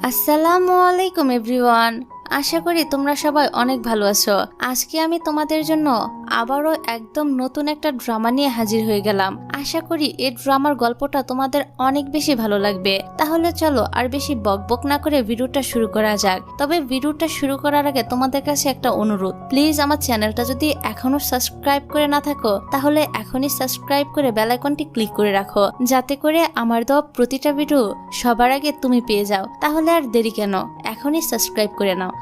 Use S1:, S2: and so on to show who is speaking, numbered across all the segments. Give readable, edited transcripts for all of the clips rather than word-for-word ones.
S1: আসসালামু আলাইকুম এভরিওয়ান। আশা করি তোমরা সবাই অনেক ভালো আছো। আজকে আমি তোমাদের জন্য আবারও একদম নতুন একটা ড্রামা নিয়ে হাজির হয়ে গেলাম। আশা করি এই ড্রামার গল্পটা তোমাদের অনেক বেশি ভালো লাগবে। তাহলে চলো আর বেশি বকবক না করে ভিডিওটা শুরু করা যাক। তবে ভিডিওটা শুরু করার আগে তোমাদের কাছে একটা অনুরোধ, প্লিজ আমার চ্যানেলটা যদি এখনো সাবস্ক্রাইব করে না থাকো তাহলে এখনই সাবস্ক্রাইব করে বেল আইকনটি ক্লিক করে রাখো, যাতে করে আমার দেওয়া প্রতিটা ভিডিও সবার আগে তুমি পেয়ে যাও। তাহলে আর দেরি কেন, এখনই সাবস্ক্রাইব করে নাও।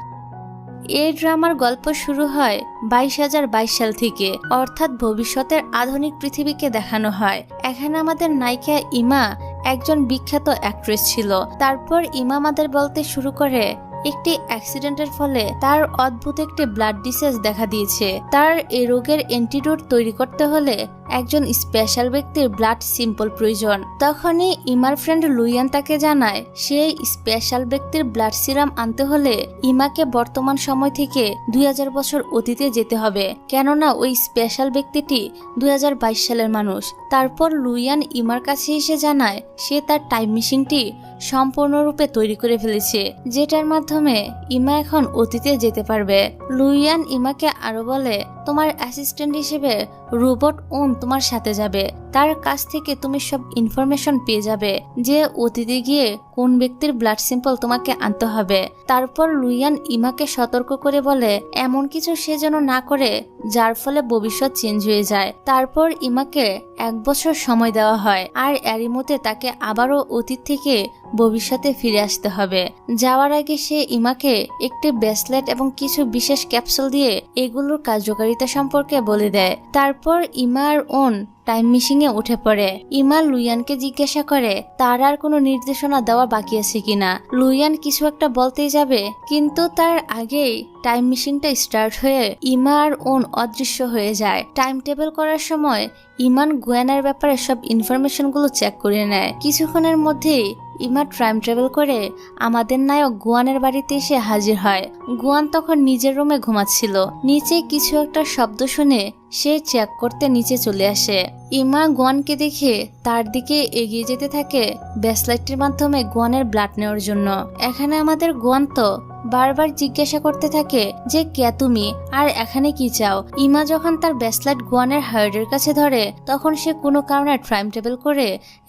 S1: এই ড্রামার গল্প শুরু হয় 22,022 সাল থেকে, অর্থাৎ ভবিষ্যতের আধুনিক পৃথিবীকে দেখানো হয়। এখানে আমাদের নায়িকা ইমা একজন বিখ্যাত অ্যাক্ট্রেস ছিল। তারপর ইমা আমাদের বলতে শুরু করে একটি অ্যাক্সিডেন্টের ফলে তার অদ্ভুত একটি ব্লাড ডিসিজ দেখা দিয়েছে। তার এই রোগের অ্যান্টিডোট তৈরি করতে হলে একজন স্পেশাল ব্যক্তির ব্লাড সিম্পল প্রয়োজন। তখনই ইমার ফ্রেন্ড লুইয়ান তাকে জানায় সেই স্পেশাল ব্যক্তির ব্লাড সিরাম আনতে হলে ইমাকে বর্তমান সময় থেকে 2000 বছর অতীতে যেতে হবে, কেননা ওই স্পেশাল ব্যক্তিটি 2022 সালের মানুষ। তারপর লুইয়ান ইমার কাছে এসে জানায় সে তার টাইম মেশিনটি সম্পূর্ণরূপে তৈরি করে ফেলেছে, যেটার মাধ্যমে ইমা এখন অতীতে যেতে পারবে। লুইয়ান ইমাকে আরো বলে তোমার অ্যাসিস্ট্যান্ট হিসেবে রোবট ওন তোমার সাথে যাবে। তার কাছ থেকে তুমি সব ইনফরমেশন পেয়ে যাবে যে অতীতে গিয়ে কোন ব্যক্তির ব্লাড স্যাম্পল তোমাকে আনতে হবে। তারপর লুইয়ান ইমাকে সতর্ক করে বলে এমন কিছু সে যেন না করে যার ফলে ভবিষ্যৎ চেঞ্জ হয়ে যায়। তারপর ইমাকে 1 বছর সময় দেওয়া হয়, আর এরই মধ্যে তাকে আবারও অতীত থেকে ভবিষ্যতে ফিরে আসতে হবে। যাওয়ার আগে সে ইমাকে একটি ব্রেসলেট এবং কিছু বিশেষ ক্যাপসুল দিয়ে এগুলোর কার্যকারিতা সম্পর্কে বলে দেয়। তারপর ইমার ওন টাইম মেশিনে উঠে পড়ে। ইমা লুইয়ানকে জিজ্ঞাসা করে তার আর কোনো নির্দেশনা দেওয়া বাকি আছে কিনা। লুইয়ান কিছু একটা বলতেই যাবে, কিন্তু তার আগেই টাইম মেশিনটা স্টার্ট হয়ে ইমা আর ওন অদৃশ্য হয়ে যায়। টাইম টেবিল করার সময় ইমান গুয়ানের ব্যাপারে সব ইনফরমেশনগুলো চেক করে নেয়। কিছুক্ষণের মধ্যেই ইমা টাইম ট্রাভেল করে আমাদের নায়ক গুয়ানের বাড়িতে এসে হাজির হয়। গুয়ান তখন নিজের রুমে ঘুমাচ্ছিল। নিচে কিছু একটা শব্দ শুনে সে চেক করতে নিচে চলে আসে। ইমা গুয়ানকে দেখে তার দিকে এগিয়ে যেতে থাকে ব্রেসলেটটির মাধ্যমে গুয়ানের ব্লাড নেওয়ার জন্য। এখানে আমাদের গুয়ান তো বারবার জিজ্ঞাসা করতে থাকে যে কে তুমি আর এখানে কি চাও। ইমা যখন তার ব্রেসলেট গুয়ানের হার্টের কাছে ধরে তখন সে কোনো কারণে টাইম টেবিল করে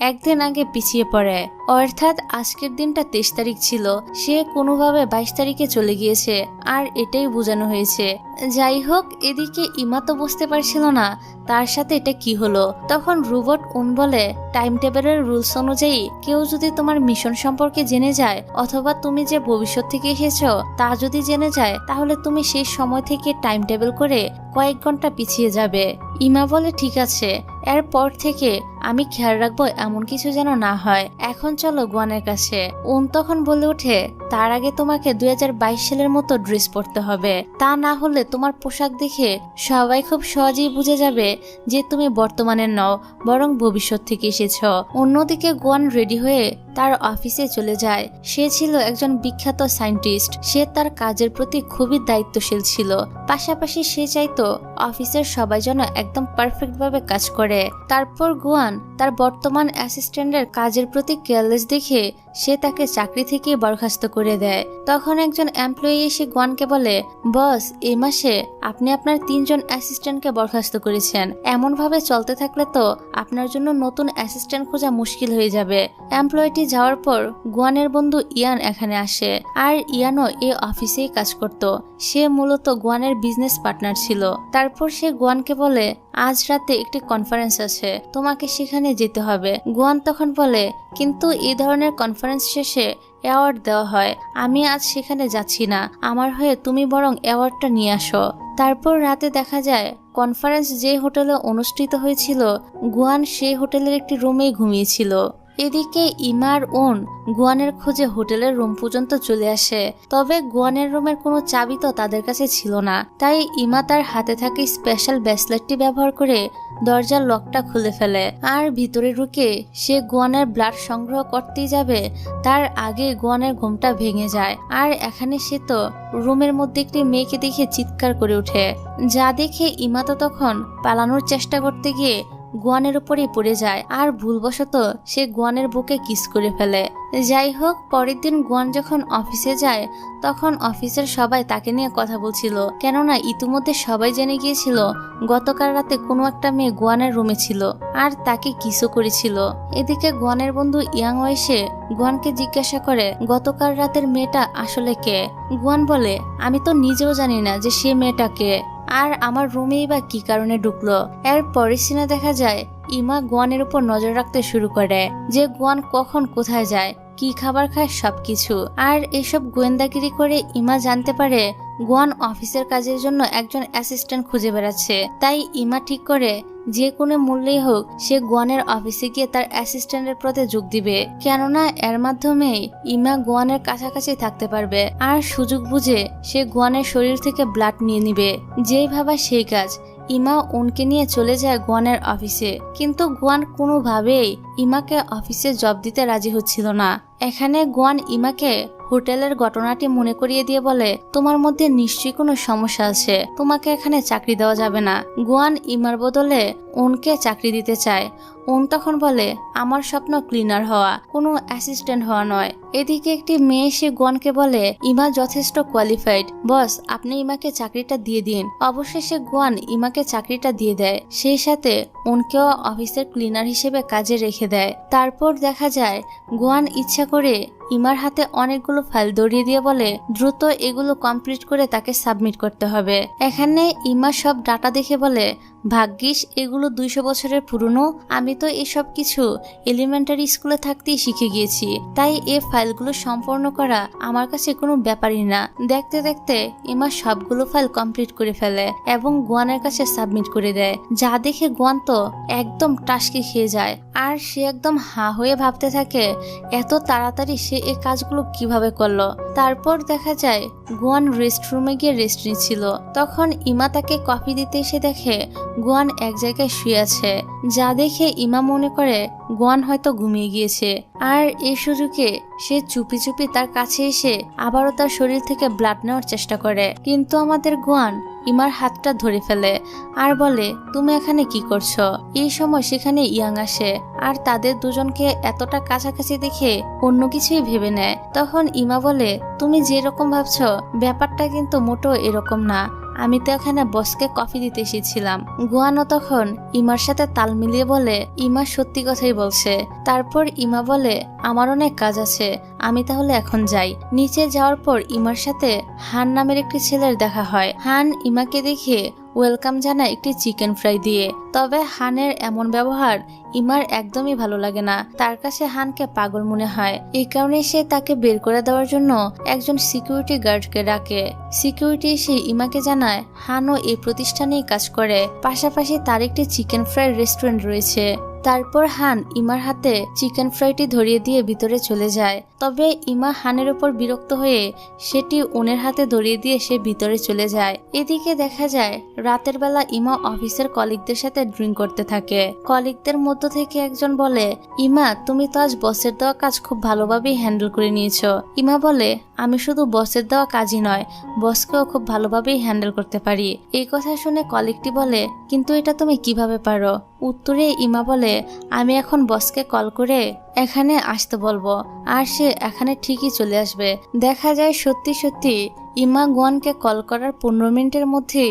S1: একদিন আগে পিছিয়ে পড়ে, অর্থাৎ আজকের দিনটা 23 তারিখ ছিল, সে কোনোভাবে 22 তারিখে চলে গিয়েছে, আর এটাই বোঝানো হয়েছে। যাই হোক, এদিকে ইমা তো বুঝতে পারছিল না তার সাথে এটা কি হলো। তখন রোবট ওন বলে টাইম টেবিলের রুলস অনুযায়ী কেউ যদি তোমার মিশন সম্পর্কে জেনে যায় অথবা তুমি যে ভবিষ্যৎ থেকে এসেছো তা যদি জেনে যায় তাহলে তুমি সেই সময় থেকে টাইম টেবিল করে কয়েক ঘন্টা পিছিয়ে যাবে। ইমা বলে ঠিক আছে, এরপর থেকে আমি খেয়াল রাখবো এমন কিছু যেন না হয়। এখন চলো গুয়ানের কাছে। ওন তখন বলে ওঠে তার আগে তোমাকে 2022 সালের মতো ড্রেস পরতে হবে, তা না হলে তোমার পোশাক দেখে সবাই খুব সহজেই বুঝে যাবে যে তুমি বর্তমানের নও বরং ভবিষ্যৎ থেকে এসেছ। অন্যদিকে গুয়ান রেডি হয়ে তার অফিসে চলে যায়। সে ছিল একজন বিখ্যাত সায়েন্টিস্ট। সে তার কাজের প্রতি খুবই দায়িত্বশীল ছিল, পাশাপাশি সে চাইতো অফিসের সবাই যেন একদম পারফেক্ট ভাবে কাজ করে। তারপর গুয়ান তার বর্তমান অ্যাসিস্ট্যান্টের কাজের প্রতি কেয়ারলেস দেখে সে তাকে চাকরি থেকে বরখাস্ত করে দেয়। তখন একজন এমপ্লয়ি এসে গুয়ানকে বলে বস, এই মাসে আপনি আপনার 3 জন অ্যাসিস্ট্যান্টকে বরখাস্ত করেছেন। এমন ভাবে চলতে থাকলে তো আপনার জন্য নতুন অ্যাসিস্ট্যান্ট খোঁজা মুশকিল হয়ে যাবে। এমপ্লয়িটি যাওয়ার পর গুয়ানের বন্ধু ইয়ান এখানে আসে, আর ইয়ানও এই অফিসেই কাজ করত। সে মূলত গুয়ানের বিজনেস পার্টনার ছিল। তারপর সে গুয়ানকে বলে আজ রাতে একটি কনফারেন্স আছে, তোমাকে সেখানে যেতে হবে। গুয়ান তখন বলে কিন্তু এই ধরনের কনফারেন্স শেষে অ্যাওয়ার্ড দেওয়া হয়, আমি আজ সেখানে যাচ্ছি না, আমার হয়ে তুমি বরং অ্যাওয়ার্ডটা নিয়ে আসো। তারপর রাতে দেখা যায় কনফারেন্স যে হোটেলে অনুষ্ঠিত হয়েছিল গুয়ান সেই হোটেলের একটি রুমেই ঘুমিয়েছিল। এদিকে ইমার ওন গুয়ানের খোঁজে হোটেলের রুম পর্যন্ত চলে আসে, তবে গুয়ানের রুমের কোনো চাবি তো তাদের কাছে ছিল না। তাই ইমা তার হাতে থাকা স্পেশাল ব্রেসলেটটি ব্যবহার করে দরজার লকটা খুলে ফেলে, আর ভিতরে ঢুকে সে গুয়ানের ব্লাড সংগ্রহ করতেই যাবে তার আগে গুয়ানের ঘুমটা ভেঙে যায়। আর এখানে সে তো রুমের মধ্যে একটি মেয়েকে দেখে চিৎকার করে ওঠে, যা দেখে ইমা তো তখন পালানোর চেষ্টা করতে গিয়ে গুয়ানের উপরেই পড়ে যায় আর ভুলবশত সে গুয়ানের বুকে কিস করে ফেলে। যাই হোক, পরের দিন গুয়ান যখন অফিসে যায় তখন অফিসের সবাই তাকে নিয়ে কথা বলছিল, কেননা ইতিমধ্যে সবাই জেনে গিয়েছিল গতকাল রাতে কোনো একটা মেয়ে গুয়ানের রুমে ছিল আর তাকে কিসও করেছিল। এদিকে গুয়ানের বন্ধু ইয়াং এসে গুয়ানকে জিজ্ঞাসা করে গতকাল রাতের মেয়েটা আসলে কে। গুয়ান বলে, আমি তো নিজেও জানি না যে সে মেয়েটা কে, আর আমার রুমেই বা কি কারণে ঢুকলো। এর পরের সিনে দেখা যায় ইমা গুয়ানের উপর নজর রাখতে শুরু করে, যে গুয়ান কখন কোথায় যায়, কি খাবার খায়, সবকিছু। আর এসব গোয়েন্দাগিরি করে ইমা জানতে পারে গুয়ান অফিসের কাজের জন্য একজন অ্যাসিস্ট্যান্ট খুঁজে বেড়াচ্ছে। তাই ইমা ঠিক করে যে কোনো মূল্যেই হোক সে গুয়ানের অফিসে গিয়ে তার অ্যাসিস্ট্যান্টের পদে যোগ দিবে, কেননা এর মাধ্যমেই ইমা গুয়ানের কাছাকাছি থাকতে পারবে। আর সুযোগ বুঝে সে গুয়ানের শরীর থেকে ব্লাড নিয়ে নিবে। যেই ভাবা সেই কাজ, ইমা উনকে নিয়ে চলে যায় গুয়ানের অফিসে। কিন্তু গুয়ান কোনোভাবেই ইমাকে অফিসে জব দিতে রাজি হচ্ছিল না। এখানে গুয়ান ইমাকে হোটেলের ঘটনাটি মনে করিয়ে দিয়ে বলে, তোমার মধ্যে নিশ্চয়ই কোনো সমস্যা আছে, তোমাকে এখানে চাকরি দেওয়া যাবে না। গুয়ান ইমার বদলে ওনকে চাকরি দিতে চায়। ওন তখন বলে, আমার স্বপ্ন ক্লিনার হওয়া, কোনো অ্যাসিস্ট্যান্ট হওয়া নয়। এদিকে একটি মেয়ে এসে গুয়ানকে বলে, ইমা যথেষ্ট কোয়ালিফাইড, বস আপনি ইমাকে চাকরিটা দিয়ে দিন। অবশেষে গুয়ান ইমাকে চাকরিটা দিয়ে দেয়, সেই সাথে ওনকেও অফিসের ক্লিনার হিসেবে কাজে রেখে দেয়। তারপর দেখা যায় গুয়ান ইচ্ছা করে ইমার হাতে অনেকগুলো ফাইল ধরিয়ে দিয়ে বলে, দ্রুত এগুলো কমপ্লিট করে তাকে সাবমিট করতে হবে। এখানে ইমা সব ডাটা দেখে বলে, ভাগ্যিস এগুলো 200 বছরের পুরনো, আমি তো এসব কিছু এলিমেন্টারি স্কুলে থাকতেই শিখে গিয়েছি, তাই এই ফাইলগুলো সম্পূর্ণ করা আমার কাছে কোনো ব্যাপারই না। দেখতে দেখতে ইমা সবগুলো ফাইল কমপ্লিট করে ফেলে এবং গুয়ানের কাছে সাবমিট করে দেয়, যা দেখে গুয়ান তো একদম টাসকে খেয়ে যায়। আর সে একদম হা হয়ে ভাবতে থাকে এত তাড়াতাড়ি সে এই কাজগুলো কিভাবে করলো। তারপর দেখা যায় গুয়ান রেস্টরুমে গিয়ে রেস্ট নিচ্ছিল। তখন ইমা তাকে কফি দিতে এসে দেখে গুয়ান এক জায়গায় শুয়ে আছে, যা দেখে ইমা মনে করে গুয়ান হয়তো ঘুমিয়ে গিয়েছে। আর এই সুযোগে সে চুপি চুপি তার কাছে এসে আবারও তার শরীর থেকে ব্লাড নেওয়ার চেষ্টা করে, কিন্তু আমাদের গুয়ান ইমার হাতটা ধরে ফেলে আর বলে, তুমি এখানে কি করছো। এই সময় সেখানে ইয়াং আসে আর তাদের দুজনকে এতটা কাছাকাছি দেখে অন্য কিছুই ভেবে নেয়। তখন ইমা বলে, তুমি যেরকম ভাবছো ব্যাপারটা কিন্তু মোটেও এরকম না, আমি তো এখানে বসকে কফি দিতে এসেছিলাম। গুয়ানও তখন ইমার সাথে তাল মিলিয়ে বলে, ইমা সত্যি কথাই বলছে। তারপর ইমা বলে, আমার অনেক কাজ আছে, আমি তাহলে এখন যাই। নিচে যাওয়ার পর ইমার সাথে হান নামের একটি ছেলের দেখা হয়। হান ইমাকে দেখে ওয়েলকাম জানায় একটি চিকেন ফ্রাই দিয়ে। তবে হানের এমন ব্যবহার ইমার একদমই ভালো লাগে না, তার কাছে হানকে পাগল মনে হয়। এই কারণে সে তাকে বের করে দেওয়ার জন্য একজন সিকিউরিটি গার্ডকে ডাকে। সিকিউরিটি এসে ইমাকে জানায় হানও এই প্রতিষ্ঠানেই কাজ করে, পাশাপাশি তার একটি চিকেন ফ্রাই রেস্টুরেন্ট রয়েছে। তারপর হান ইমার হাতে চিকেন ফ্রাইটি ধরিয়ে দিয়ে ভিতরে চলে যায়। তবে ইমা হানের উপর বিরক্ত হয়ে সেটি ওনের হাতে ধরিয়ে দিয়ে সে ভিতরে চলে যায়। এদিকে দেখা যায় রাতের বেলা ইমা অফিসের কলিগদের সাথে ড্রিঙ্ক করতে থাকে। কলিগদের মধ্য থেকে একজন বলে, ইমা তুমি তো আজ বসের দেওয়া কাজ খুব ভালোভাবেই হ্যান্ডেল করে নিয়েছো। ইমা বলে, আমি শুধু বসের দেওয়া কাজই নয়, বসকেও খুব ভালোভাবেই হ্যান্ডেল করতে পারি। এই কথা শুনে কলিগটি বলে, কিন্তু এটা তুমি কিভাবে পারো। উত্তরে ইমা বলে, আমি এখন বসকে কল করে এখানে আসতে বলবো আর সে এখানে ঠিকই চলে আসবে। দেখা যায় সত্যি সত্যি ইমা গুয়ানকে কল করার 15 মিনিটের মধ্যে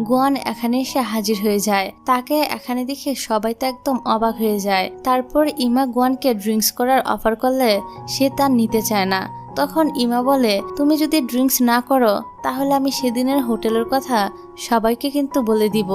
S1: গুয়ান এখানে এসে হাজির হয়ে যায়। তাকে এখানে দেখে সবাই তো একদম অবাক হয়ে যায়। তারপর ইমা গুয়ানকে ড্রিঙ্কস করার অফার করলে সে তা নিতে চায় না। তখন ইমা বলে, তুমি যদি ড্রিঙ্কস না করো তাহলে আমি সেদিনের হোটেলের কথা সবাইকে কিন্তু বলে দিব।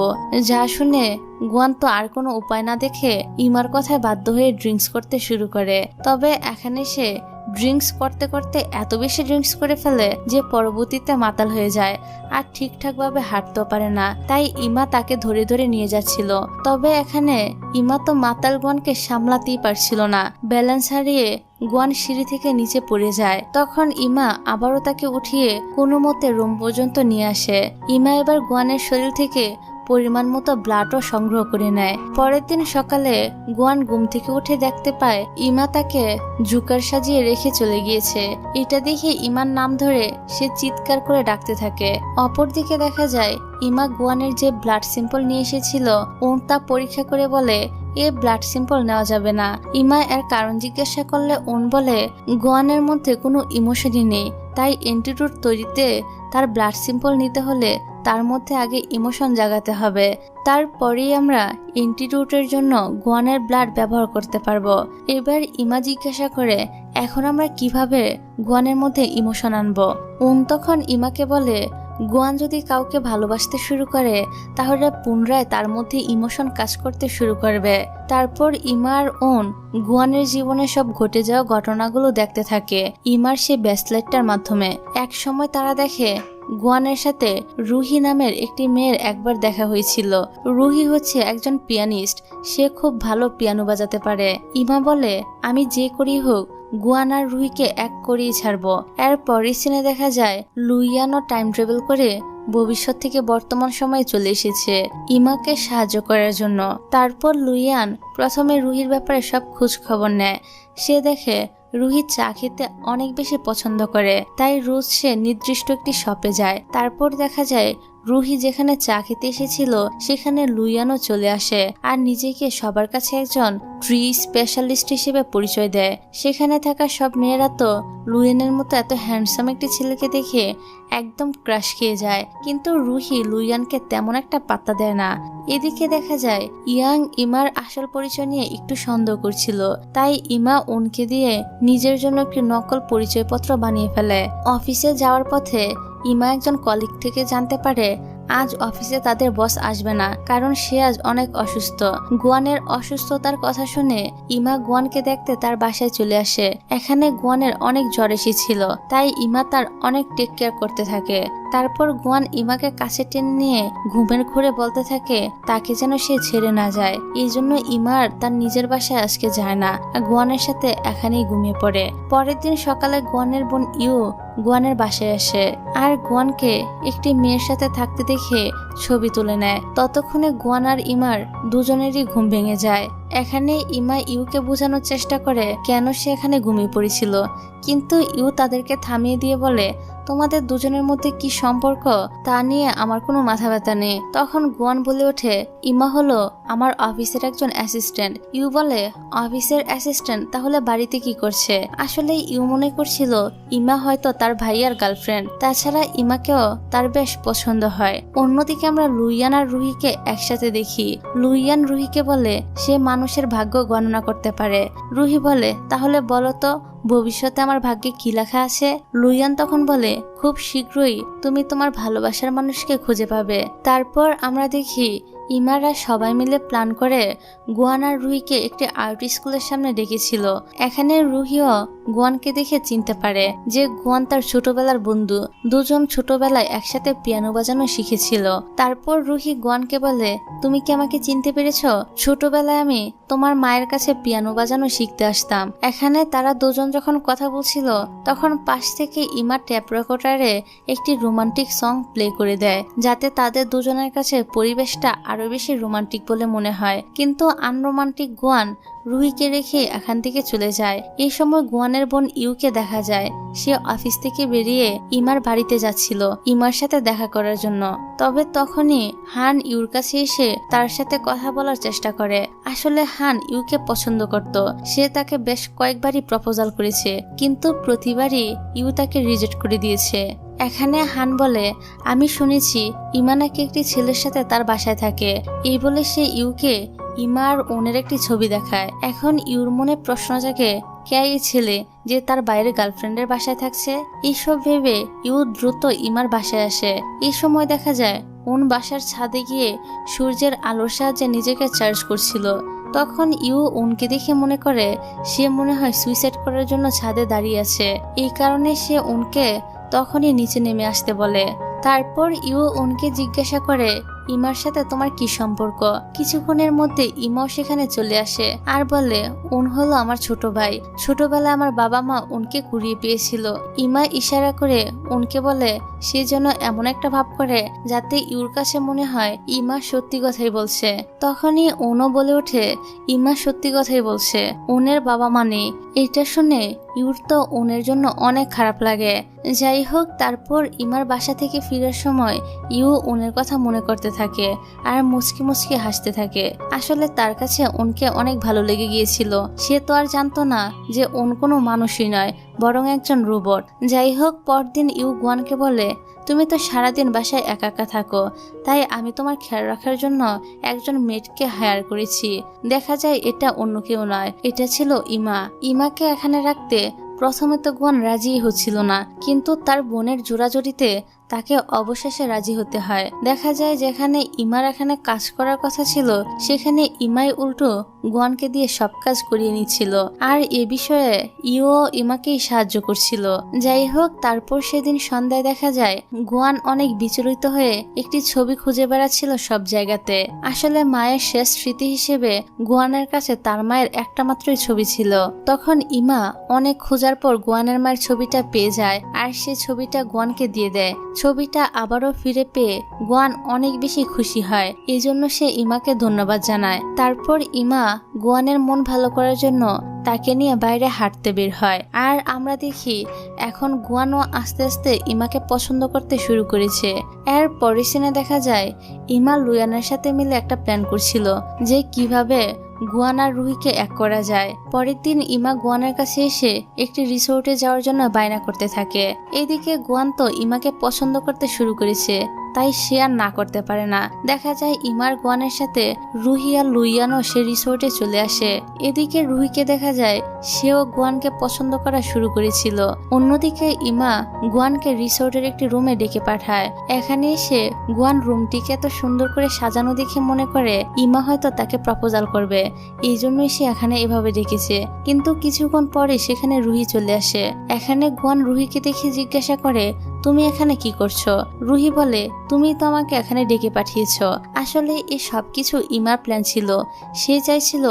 S1: যা শুনে গুয়ান তো আর কোনো উপায় না দেখে ইমার কথায় বাধ্য হয়ে ড্রিঙ্কস করতে শুরু করে। তবে এখানে সে ড্রিঙ্কস করতে করতে এত বেশি ড্রিঙ্কস করে ফেলে যে পরবর্তীতে মাতাল হয়ে যায় আর ঠিকঠাক ভাবে হাঁটতেও পারে না। তাই ইমা তাকে ধরে ধরে নিয়ে যাচ্ছিল। তবে এখানে ইমা তো মাতাল গুয়ানকে সামলাতেই পারছিল না, ব্যালেন্স হারিয়ে গুয়ান সিঁড়ি থেকে নিচে পড়ে যায়। তখন ইমা আবারও তাকে উঠিয়ে কোনো মতে রুম পর্যন্ত নিয়ে আসে। ইমা এবার গুয়ানের শরীর থেকে পরিমাণ মতো ব্লাডও সংগ্রহ করে নেয়। পরের দিন সকালে গুয়ান ঘুম থেকে উঠে দেখতে পায় ইমা তাকে জুকার সাজিয়ে রেখে চলে গিয়েছে। এটা দেখে ইমার নাম ধরে সে চিৎকার করে ডাকতে থাকে। অপরদিকে দেখা যায় ইমা গুয়ানের যে ব্লাড স্যাম্পল নিয়ে এসেছিল তা পরীক্ষা করে বলে এ ব্লাড স্যাম্পল নেওয়া যাবে না। ইমা এর কারণ জিজ্ঞাসা করলে বলে গুয়ানের মধ্যে কোনো ইমোশনই নেই, তাই অ্যান্টিডোট তৈরিতে তার ব্লাড স্যাম্পল নিতে হলে তার মধ্যে আগে ইমোশন জাগাতে হবে, তারপরেই আমরা অ্যান্টিডোটের জন্য গুয়ানের ব্লাড ব্যবহার করতে পারবো। এবার ইমা জিজ্ঞাসা করে এখন আমরা কিভাবে গুয়ানের মধ্যে ইমোশন আনবো। তখন ইমাকে বলে গুয়ান যদি কাউকে ভালোবাসতে শুরু করে তাহলে পুনরায় তার মধ্যে ইমোশন কাজ করতে শুরু করবে। তারপর ইমার গুয়ানের জীবনে সব ঘটে যাওয়া ঘটনাগুলো দেখতে থাকে ইমার সে ব্রেসলেটটার মাধ্যমে। এক সময় তারা দেখে গুয়ানের সাথে রুহি নামের একটি মেয়ের একবার দেখা হয়েছিল। রুহি হচ্ছে একজন পিয়ানিস্ট, সে খুব ভালো পিয়ানো বাজাতে পারে। ইমা বলে আমি যে করি হোক গুয়ান আর রুহিকে এক করেই ছাড়বো। এরপরই সিনে দেখা যায় লুইয়ানও টাইম ট্রাভেল করে ভবিষ্যৎ থেকে বর্তমান সময়ে চলে এসেছে ইমাকে সাহায্য করার জন্য। তারপর লুইয়ান প্রথমে রুহির ব্যাপারে সব খোঁজ খবর নেয়। সে দেখে রুহি চা খেতে অনেক বেশি পছন্দ করে, তাই রোজ সে নির্দিষ্ট একটি শপে যায়। তারপর দেখা যায় রুহি যেখানে চা খেতে এসেছিল সেখানে লুইয়ানও চলে আসে আর নিজেকে সবার কাছে একজন ট্রি স্পেশালিস্ট হিসেবে পরিচয় দেয়। সেখানে থাকা সব মেয়েরা তো লুইয়ানের মতো এত হ্যান্ডসাম একটি ছেলেকে দেখে একদম ক্রাশ খেয়ে যায়, কিন্তু রুহি লুইয়ানকে তেমন একটা পাত্তা দেয় না। এদিকে দেখা যায় ইয়াং ইমার আসল পরিচয় নিয়ে একটু সন্দেহ করছিল, তাই ইমা উনকে দিয়ে নিজের জন্য একটি নকল পরিচয়পত্র বানিয়ে ফেলে। অফিসে যাওয়ার পথে ইমা একজন কলিগ থেকে জানতে পারে আজ অফিসে তাদের বস আসবে না, কারণ সে আজ অনেক অসুস্থ। গুয়ানের অসুস্থতার কথা শুনে ইমা গুয়ানকে দেখতে তার বাসায় চলে আসে। এখানে গুয়ানের অনেক জ্বর এসেছিল, তাই ইমা তার অনেক টেক কেয়ার করতে থাকে। তারপর গুয়ান ইমাকে কাছে টেনে নিয়ে ঘুমের ঘোরে বলতে থাকে তাকে যেন সে ছেড়ে না যায়। এই জন্য ইমার তার নিজের বাসায় আজকে যায় না, গুয়ানের সাথে এখানেই ঘুমিয়ে পড়ে। পরের দিন সকালে গুয়ানের বোন ইউ গুয়ানের বাসায় আসে আর গুয়ানকে একটি মেয়ের সাথে থাকতে দেখে ছবি তুলে নেয়। ততক্ষণে গুয়ান আর ইমার দুজনেরই ঘুম ভেঙে যায়। এখানে ইমা ইউকে বোঝানোর চেষ্টা করে কেন সে এখানে ঘুমিয়ে পড়েছিল, কিন্তু ইউ তাদেরকে থামিয়ে দিয়ে বলে তোমাদের দুজনের মধ্যে কি সম্পর্ক তা নিয়ে আমার কোনো মাথা ব্যথা নেই। তখন গুয়ান বলে ওঠে ইমা হলো আমার অফিসের একজন অ্যাসিস্ট্যান্ট। ইউ বলে অফিসের অ্যাসিস্ট্যান্ট, তাহলে বাড়িতে কি করছে? আসলে ইউ মনে করছিল ইমা হয়তো তার ভাইয়ার গার্লফ্রেন্ড, তাছাড়া ইমাকেও তার বেশ পছন্দ হয়। অন্যদিকে আমরা লুইয়ান আর রুহিকে একসাথে দেখি। লুইয়ান রুহিকে বলে সে মানুষের ভাগ্য গণনা করতে পারে। রুহি বলে তাহলে বলো তো ভবিষ্যতে আমার ভাগ্যে কি লেখা আছে? লুইয়ান তখন বলে খুব শীঘ্রই তুমি তোমার ভালোবাসার মানুষকে খুঁজে পাবে। তারপর আমরা দেখি ইমারা সবাই মিলে প্ল্যান করে গুয়ান আর রুহিকে একটি আর্ট স্কুলের সামনে ডেকেছিল। এখানে রুহিও গুয়ানকে দেখে চিনতে পারে যে গুয়ান তার ছোটবেলার বন্ধু। দুজন ছোটবেলায় একসাথে পিয়ানো বাজানো শিখেছিল। তারপর রুহি গুয়ানকে বলে তুমি কি আমাকে চিনতে পেরেছো? ছোটবেলায় আমি তোমার মায়ের কাছে পিয়ানো বাজানো শিখতে আসতাম। এখানে তারা দুজন যখন কথা বলছিল তখন পাশ থেকে ইমা ট্যাপ রেকর্ডারে একটি রোমান্টিক সং প্লে করে দেয়, যাতে তাদের দুজনের কাছে পরিবেশটা আরো বেশি রোমান্টিক বলে মনে হয়। কিন্তু আনরোমান্টিক গুয়ান রুহিকে রেখে এখান থেকে চলে যায়। এই সময় গুয়ানের বোন ইউকে দেখা যায়। সে অফিস থেকে বেরিয়ে ইমার বাড়িতে যাচ্ছিল ইমার সাথে দেখা করার জন্য। তবে তখনই হান ইউর কাছে এসে তার সাথে কথা বলার চেষ্টা করে। আসলে হান ইউকে পছন্দ করত। সে তাকে বেশ কয়েকবারই প্রপোজাল করেছে, কিন্তু প্রতিবারই ইউ তাকে রিজেক্ট করে দিয়েছে। এখানে হান বলে আমি শুনেছি ইমা নাকি একটি ছেলের সাথে তার বাসায় থাকে। এই বলে সে ইউকে ইমা আর ওনের একটি ছবি দেখায়। এখন ইউর মনে প্রশ্ন জাগে কে এই ছেলে যে তার বাইরে গার্লফ্রেন্ডের বাসায় থাকছে। এইসব ভেবে ইউ দ্রুত ইমার বাসায় আসে। এই সময় দেখা যায় বাসার ছাদে গিয়ে সূর্যের আলোর সাহায্যে নিজেকে চার্জ করছিল। তখন ইউ উনকে দেখে মনে করে সে মনে হয় সুইসাইড করার জন্য ছাদে দাঁড়িয়ে আছে। এই কারণে সে উনকে তখনই নিচে নেমে আসতে বলে। তারপর ইউ উনকে জিজ্ঞাসা করে ইমার সাথে তোমার কি সম্পর্ক। কিছুক্ষণের মধ্যে ইমাও সেখানে চলে আসে আর বলে উন হলো আমার ছোট ভাই। ছোটবেলায় আমার বাবা মা উনকে কুড়িয়ে পেয়েছিল। ইমা ইশারা করে উনকে বলে সে যেন এমন একটা ভাব করে যাতে ইউর কাছে মনে হয় ইমা সত্যি কথাই বলছে। তখনই উনও বলে ওঠে ইমা সত্যি কথাই বলছে, উনের বাবা মা নেই। এটা শুনে ইউর তো উনের জন্য অনেক খারাপ লাগে। যাই হোক, তারপর ইমার বাসা থেকে ফিরার সময় ইউ উনের কথা মনে করতে থাকে আর মুচকি মুচকি হাসতে থাকে। আসলে তার কাছে উনকে অনেক ভালো লেগে গিয়েছিল। সে তো আর জানতো না যে উন কোনো মানুষই নয়, বরং একজন রোবট। যাই হোক, পরদিন ইউ গুয়ানকে বলে তুমি তো সারাদিন বাসায় একা একা থাকো, তাই আমি তোমার খেয়াল রাখার জন্য একজন মেডকে হায়ার করেছি। দেখা যায় এটা অন্য কেউ নয়, এটা ছিল ইমা। ইমাকে এখানে রাখতে প্রথমে তো গুয়ান রাজি হচ্ছিল না, কিন্তু তার বোনের জোড়াজড়িতে তাকে অবশেষে রাজি হতে হয়। দেখা যায় যেখানে ইমার এখানে কাজ করার কথা ছিল সেখানে ইমাই উল্টো গুয়ানকে দিয়ে সব কাজ করিয়ে নিচ্ছিল, আর এ বিষয়ে ইও ইমাকেই সাহায্য করছিল। যাই হোক, তারপর সেদিন সন্ধ্যায় দেখা যায় গুয়ান অনেক বিচলিত হয়ে একটি ছবি খুঁজে বেড়াচ্ছিল সব জায়গাতে। আসলে মায়ের শেষ স্মৃতি হিসেবে গুয়ানের কাছে তার মায়ের একটা মাত্রই ছবি ছিল। তখন ইমা অনেক খোঁজার পর গুয়ানের মায়ের ছবিটা পেয়ে যায় আর সে ছবিটা গুয়ানকে দিয়ে দেয়। ছবিটা আবারও ফিরে পেয়ে গুয়ান অনেক বেশি খুশি হয়, এজন্য সে ইমাকে ধন্যবাদ জানায়। তারপর ইমা গুয়ানের মন ভালো করার জন্য তাকে নিয়ে বাইরে হাঁটতে বের হয়। আর আমরা দেখি এখন গুয়ানও আস্তে আস্তে ইমাকে পছন্দ করতে শুরু করেছে। এর পরের সিনে দেখা যায় ইমা লুয়ানের সাথে মিলে একটা প্ল্যান করছিল যে কিভাবে গুয়ান আর রুহিকে এক করা যায়। পরের দিন ইমা গুয়ানের কাছে এসে একটি রিসোর্টে যাওয়ার জন্য বায়না করতে থাকে। এদিকে গুয়ান তো ইমাকে পছন্দ করতে শুরু করেছে, তাই সে আর না করতে পারে না। দেখা যায় ইমার গুয়ানের সাথে রুহি আর লুইয়ানও সে রিসোর্টে চলে আসে। এদিকে রুহিকে দেখা যায় সেও গুয়ানকে পছন্দ করা শুরু করেছিল। অন্যদিকে ইমা গুয়ানকে রিসোর্টের একটি রুমে ডেকে পাঠায়। এখানে এসে গুয়ান রুমটিকে এত সুন্দর করে সাজানো দেখে মনে করে ইমা হয়তো তাকে প্রপোজাল করবে, এই জন্যই সে এখানে এভাবে ডেকেছে। কিন্তু কিছুক্ষণ পরে সেখানে রুহি চলে আসে। এখানে গুয়ান রুহিকে দেখে জিজ্ঞাসা করে তুমি এখানে কি করছো। রুহি বলে তুমি তো আমাকে এখানে ডেকে পাঠিয়েছ। আসলে এই সবকিছু ইমার প্ল্যান ছিল। সে চাইছিল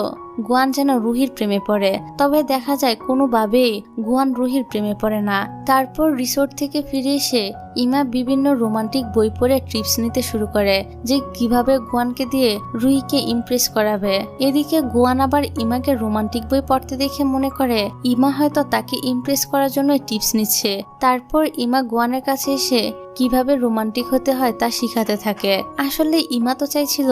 S1: গুয়ান যেন রুহির প্রেমে পড়ে, তবে দেখা যায় কোনোভাবেই গুয়ান রুহির প্রেমে পড়ে না। তারপর রিসোর্ট থেকে ফিরে এসে ইমা বিভিন্ন রোমান্টিক বই পড়ে ট্রিপস নিতে শুরু করে যে কিভাবে গুয়ানকে দিয়ে রুহিকে ইমপ্রেস করাবে। এদিকে গুয়ান আবার ইমাকে রোমান্টিক বই পড়তে দেখে মনে করে ইমা হয়তো তাকে ইমপ্রেস করার জন্য টিপস নিচ্ছে। তারপর ইমা গুয়ানের কাছে এসে কিভাবে রোমান্টিক হতে হয় তা শিখাতে থাকে। আসলে ইমা তো চাইছিল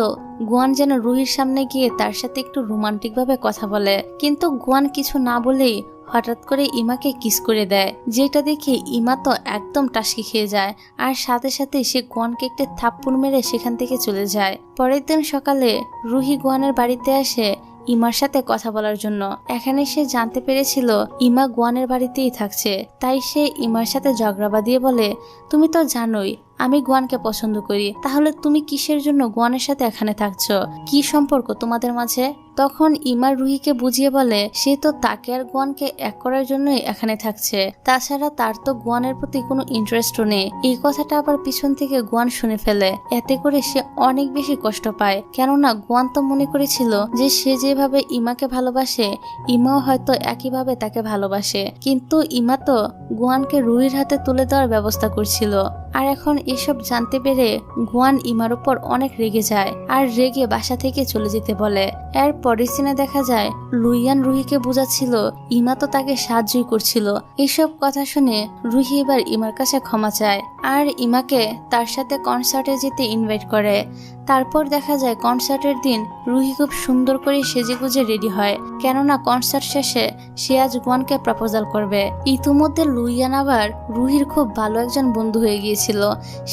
S1: গুয়ান যেন রুহির সামনে গিয়ে তার সাথে একটু রোমান্টিক ভাবে কথা বলে, কিন্তু গুয়ান কিছু না বলেই হঠাৎ করে ইমাকে কিস করে দেয়, যেটা দেখে ইমা তো একদম টাসকি খেয়ে যায় আর সাথে সাথে সে গুয়ানকে একটা থাপ্পড় মেরে সেখান থেকে চলে যায়। পরের দিন সকালে রুহি গুয়ানের বাড়িতে আসে ইমার সাথে কথা বলার জন্য। এখানে সে জানতে পেরেছিল ইমা গুয়ানের বাড়িতেই থাকছে, তাই সে ইমার সাথে ঝগড়া বাঁধিয়ে বলে তুমি তো জানোই আমি গুয়ানকে পছন্দ করি, তাহলে তুমি কিসের জন্য গুয়ানের সাথে এখানে থাকছো, কি সম্পর্ক তোমাদের মাঝে। তখন ইমা রুহিকে বুঝিয়ে বলে সে তো তাকে আর গুয়ানকে এক করার জন্যই এখানে থাকছে, তাছাড়া তার তো গুয়ানের প্রতি কোনো ইন্টারেস্টও নেই। এই কথাটা আবার পিছন থেকে গুয়ান শুনে ফেলে, এতে করে সে অনেক বেশি কষ্ট পায়। কেননা গুয়ান তো মনে করেছিল যে সে যেভাবে ইমাকে ভালোবাসে ইমাও হয়তো একইভাবে তাকে ভালোবাসে, কিন্তু ইমা তো গুয়ানকে রুহির হাতে তুলে দেওয়ার ব্যবস্থা করছিল। আর এখন এসব জানতে পেরে গুয়ান ইমার উপর অনেক রেগে যায় আর রেগে বাসা থেকে চলে যেতে বলে। এর পরের সিনে দেখা যায় লুইয়ান রুহিকে বোঝাচ্ছিল ইমা তো তাকে সাহায্যই করছিল। এসব কথা শুনে রুহি এবার ইমার কাছে ক্ষমা চায় আর ইমাকে তার সাথে কনসার্টে যেতে ইনভাইট করে। তারপর দেখা যায় কনসার্টের দিন রুহি খুব সুন্দর করে সেজেগুজে রেডি হয়, কেননা কনসার্ট শেষে সে আজ গুয়ানকে প্রপোজাল করবে। ইতিমধ্যে লুইয়ান আবার রুহির খুব ভালো একজন বন্ধু হয়ে গিয়েছিল,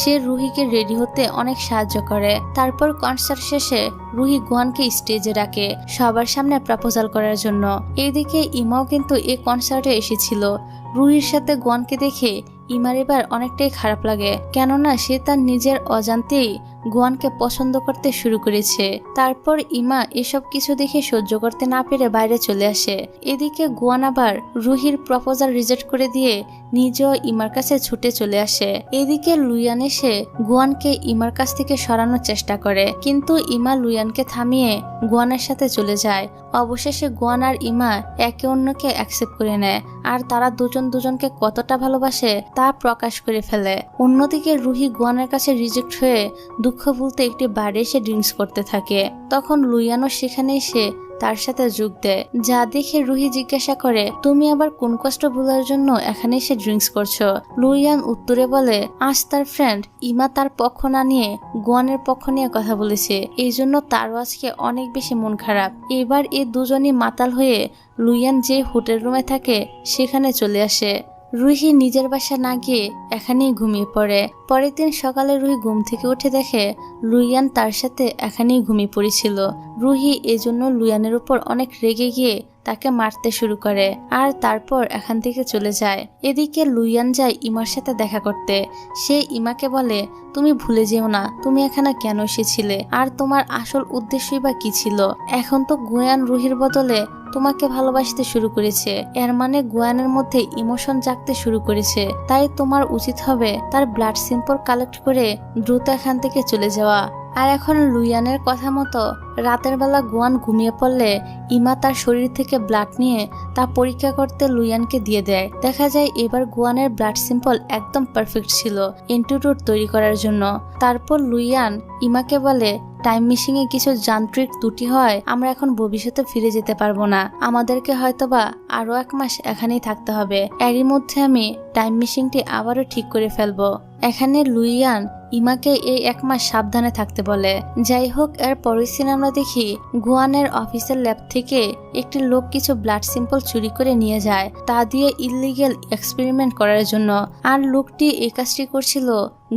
S1: সে রুহিকে রেডি হতে অনেক সাহায্য করে। তারপর কনসার্ট শেষে রুহি গুয়ানকে স্টেজে ডাকে সবার সামনে প্রপোজাল করার জন্য। এইদিকে ইমাও কিন্তু এই কনসার্টে এসেছিল। রুহির সাথে গুয়ানকে দেখে ইমার এবার অনেকটাই খারাপ লাগে, কেননা সে তার নিজের অজান্তেই গুয়ানকে পছন্দ করতে শুরু করেছে। তারপর ইমা এসব কিছু দেখে সহ্য করতে না পেরে বাইরে চলে আসে। এদিকে গুয়ান আবার রুহির প্রপোজাল রিজেক্ট করে দিয়ে নিজেও ইমার কাছে ছুটে চলে আসে। এদিকে লুইয়ান এসে গুয়ানকে ইমার কাছ থেকে সরানোর চেষ্টা করে, কিন্তু ইমা লুইয়ানকে থামিয়ে গুয়ানের সাথে চলে যায়। অবশেষে গুয়ান আর ইমা একে অন্যকে অ্যাকসেপ্ট করে নেয়, আর তারা দুজনকে কতটা ভালোবাসে তা প্রকাশ করে ফেলে। অন্যদিকে রুহি গুয়ানের কাছে রিজেক্ট হয়ে দুঃখ ভুলতে একটি বারে এসে ড্রিঙ্কস করতে থাকে। তখন লুইয়ানও সেখানে এসে তার সাথে যোগ দেয়, যা দেখে রুহি জিজ্ঞাসা করে, তুমি আবার কোন কষ্ট ভুলার জন্য এখানে এসে ড্রিঙ্কস করছো? লুইয়ান উত্তরে বলে, আজ তার ফ্রেন্ড ইমা তার পক্ষ না নিয়ে গুয়ানের পক্ষ নিয়ে কথা বলেছে, এই জন্য তারও আজকে অনেক বেশি মন খারাপ। এবার এই দুজনই মাতাল হয়ে লুইয়ান যে হোটেল রুমে থাকে সেখানে চলে আসে। রুহি নিজের বাসা না গিয়ে এখানেই ঘুমিয়ে পড়ে। পরের দিন সকালে রুহি ঘুম থেকে উঠে দেখে লুইয়ান তার সাথে এখানেই ঘুমিয়ে পড়েছিল। রুহি এজন্য লুইয়ানের উপর অনেক রেগে গিয়ে তাকে মারতে শুরু করে, আর তারপর এখান থেকে চলে যায়। এদিকে লুইয়ান যায় ইমার সাথে দেখা করতে। সে ইমাকে বলে, তুমি ভুলে যেও না তুমি এখানে কেন এসেছিলে, আর তোমার আসল উদ্দেশ্যই বা কি ছিল। এখন তো গুয়ান রুহির বদলে তোমাকে ভালোবাসতে শুরু করেছে, এর মানে গুয়ানের মধ্যে ইমোশন জাগতে শুরু করেছে। তাই তোমার উচিত হবে তার ব্লাড স্যাম্পল কালেক্ট করে দ্রুত এখান থেকে চলে যাওয়া। আর এখন লুইয়ানের কথা মতো রাতের বেলা গুয়ান ঘুমিয়ে পড়লে ইমা তার শরীর থেকে ব্লাড নিয়ে তা পরীক্ষা করতে লুইয়ানকে দিয়ে দেয়। দেখা যায় এবার গুয়ানের ব্লাড স্যাম্পল একদম পারফেক্ট ছিল অ্যান্টিডোট তৈরি করার জন্য। তারপর লুইয়ান ইমাকে বলে, টাইম মেশিন এ কিছু যান্ত্রিক ত্রুটি হয়, আমরা এখন ভবিষ্যতে ফিরে যেতে পারবো না, আমাদেরকে হয়তোবা আরো 1 মাস এখানেই থাকতে হবে। এরই মধ্যে আমি টাইম মেশিনটি আবারও ঠিক করে ফেলবো। এখানে লুইয়ান ইমাকে এই 1 মাস সাবধানে থাকতে বলে। যাই হোক, এর পরের সিন আমরা দেখি গুয়ানের অফিসের ল্যাব থেকে একটি লোক কিছু ব্লাড স্যাম্পল চুরি করে নিয়ে যায় তা দিয়ে ইললিগ্যাল এক্সপেরিমেন্ট করার জন্য। আর লোকটি এই কাজটি করছিল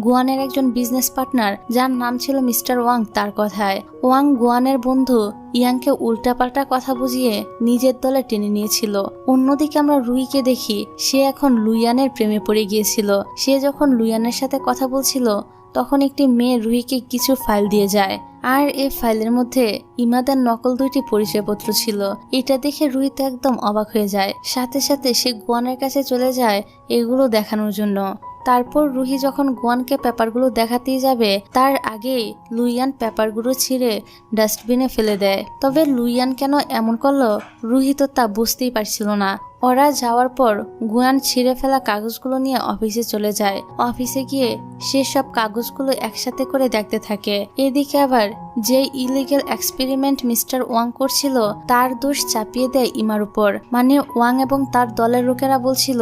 S1: গুয়ানের একজন বিজনেস পার্টনার যার নাম ছিল মিস্টার ওয়াং। তার কথায় ওয়াং গুয়ানের বন্ধু ইয়াংকে উল্টাপাল্টা কথা বুঝিয়ে নিজের দলে টেনে নিয়েছিল। অন্যদিকে আমরা রুহিকে দেখি, সে এখন লুইয়ানের প্রেমে পড়ে গিয়েছিল। সে যখন লুইয়ানের সাথে কথা বলছিল তখন একটি মেয়ে রুহিকে কিছু ফাইল দিয়ে যায়, আর এই ফাইলের মধ্যে ইমাদের নকল 2টি পরিচয়পত্র ছিল। এটা দেখে রুহি তো একদম অবাক হয়ে যায়। সাথে সাথে সে গুয়ানের কাছে চলে যায় এগুলো দেখানোর জন্য। তারপর রুহি যখন গুয়ানকে পেপারগুলো দেখাতেই যাবে তার আগেই লুইয়ান পেপারগুলো ছিঁড়ে ডাস্টবিনে ফেলে দেয়। তবে লুইয়ান কেন এমন করলো রুহি তো তা বুঝতেই পারছিল না। ওরা যাওয়ার পর গুয়ান ছিঁড়ে ফেলা কাগজগুলো নিয়ে অফিসে চলে যায়। অফিসে গিয়ে সে সব কাগজগুলো একসাথে করে দেখতে থাকে। এদিকে আবার যে ইলিগ্যাল এক্সপেরিমেন্ট মিস্টার ওয়াং করছিল তার দোষ চাপিয়ে দেয় ইমার উপর। মানে ওয়াং এবং তার দলের লোকেরা বলছিল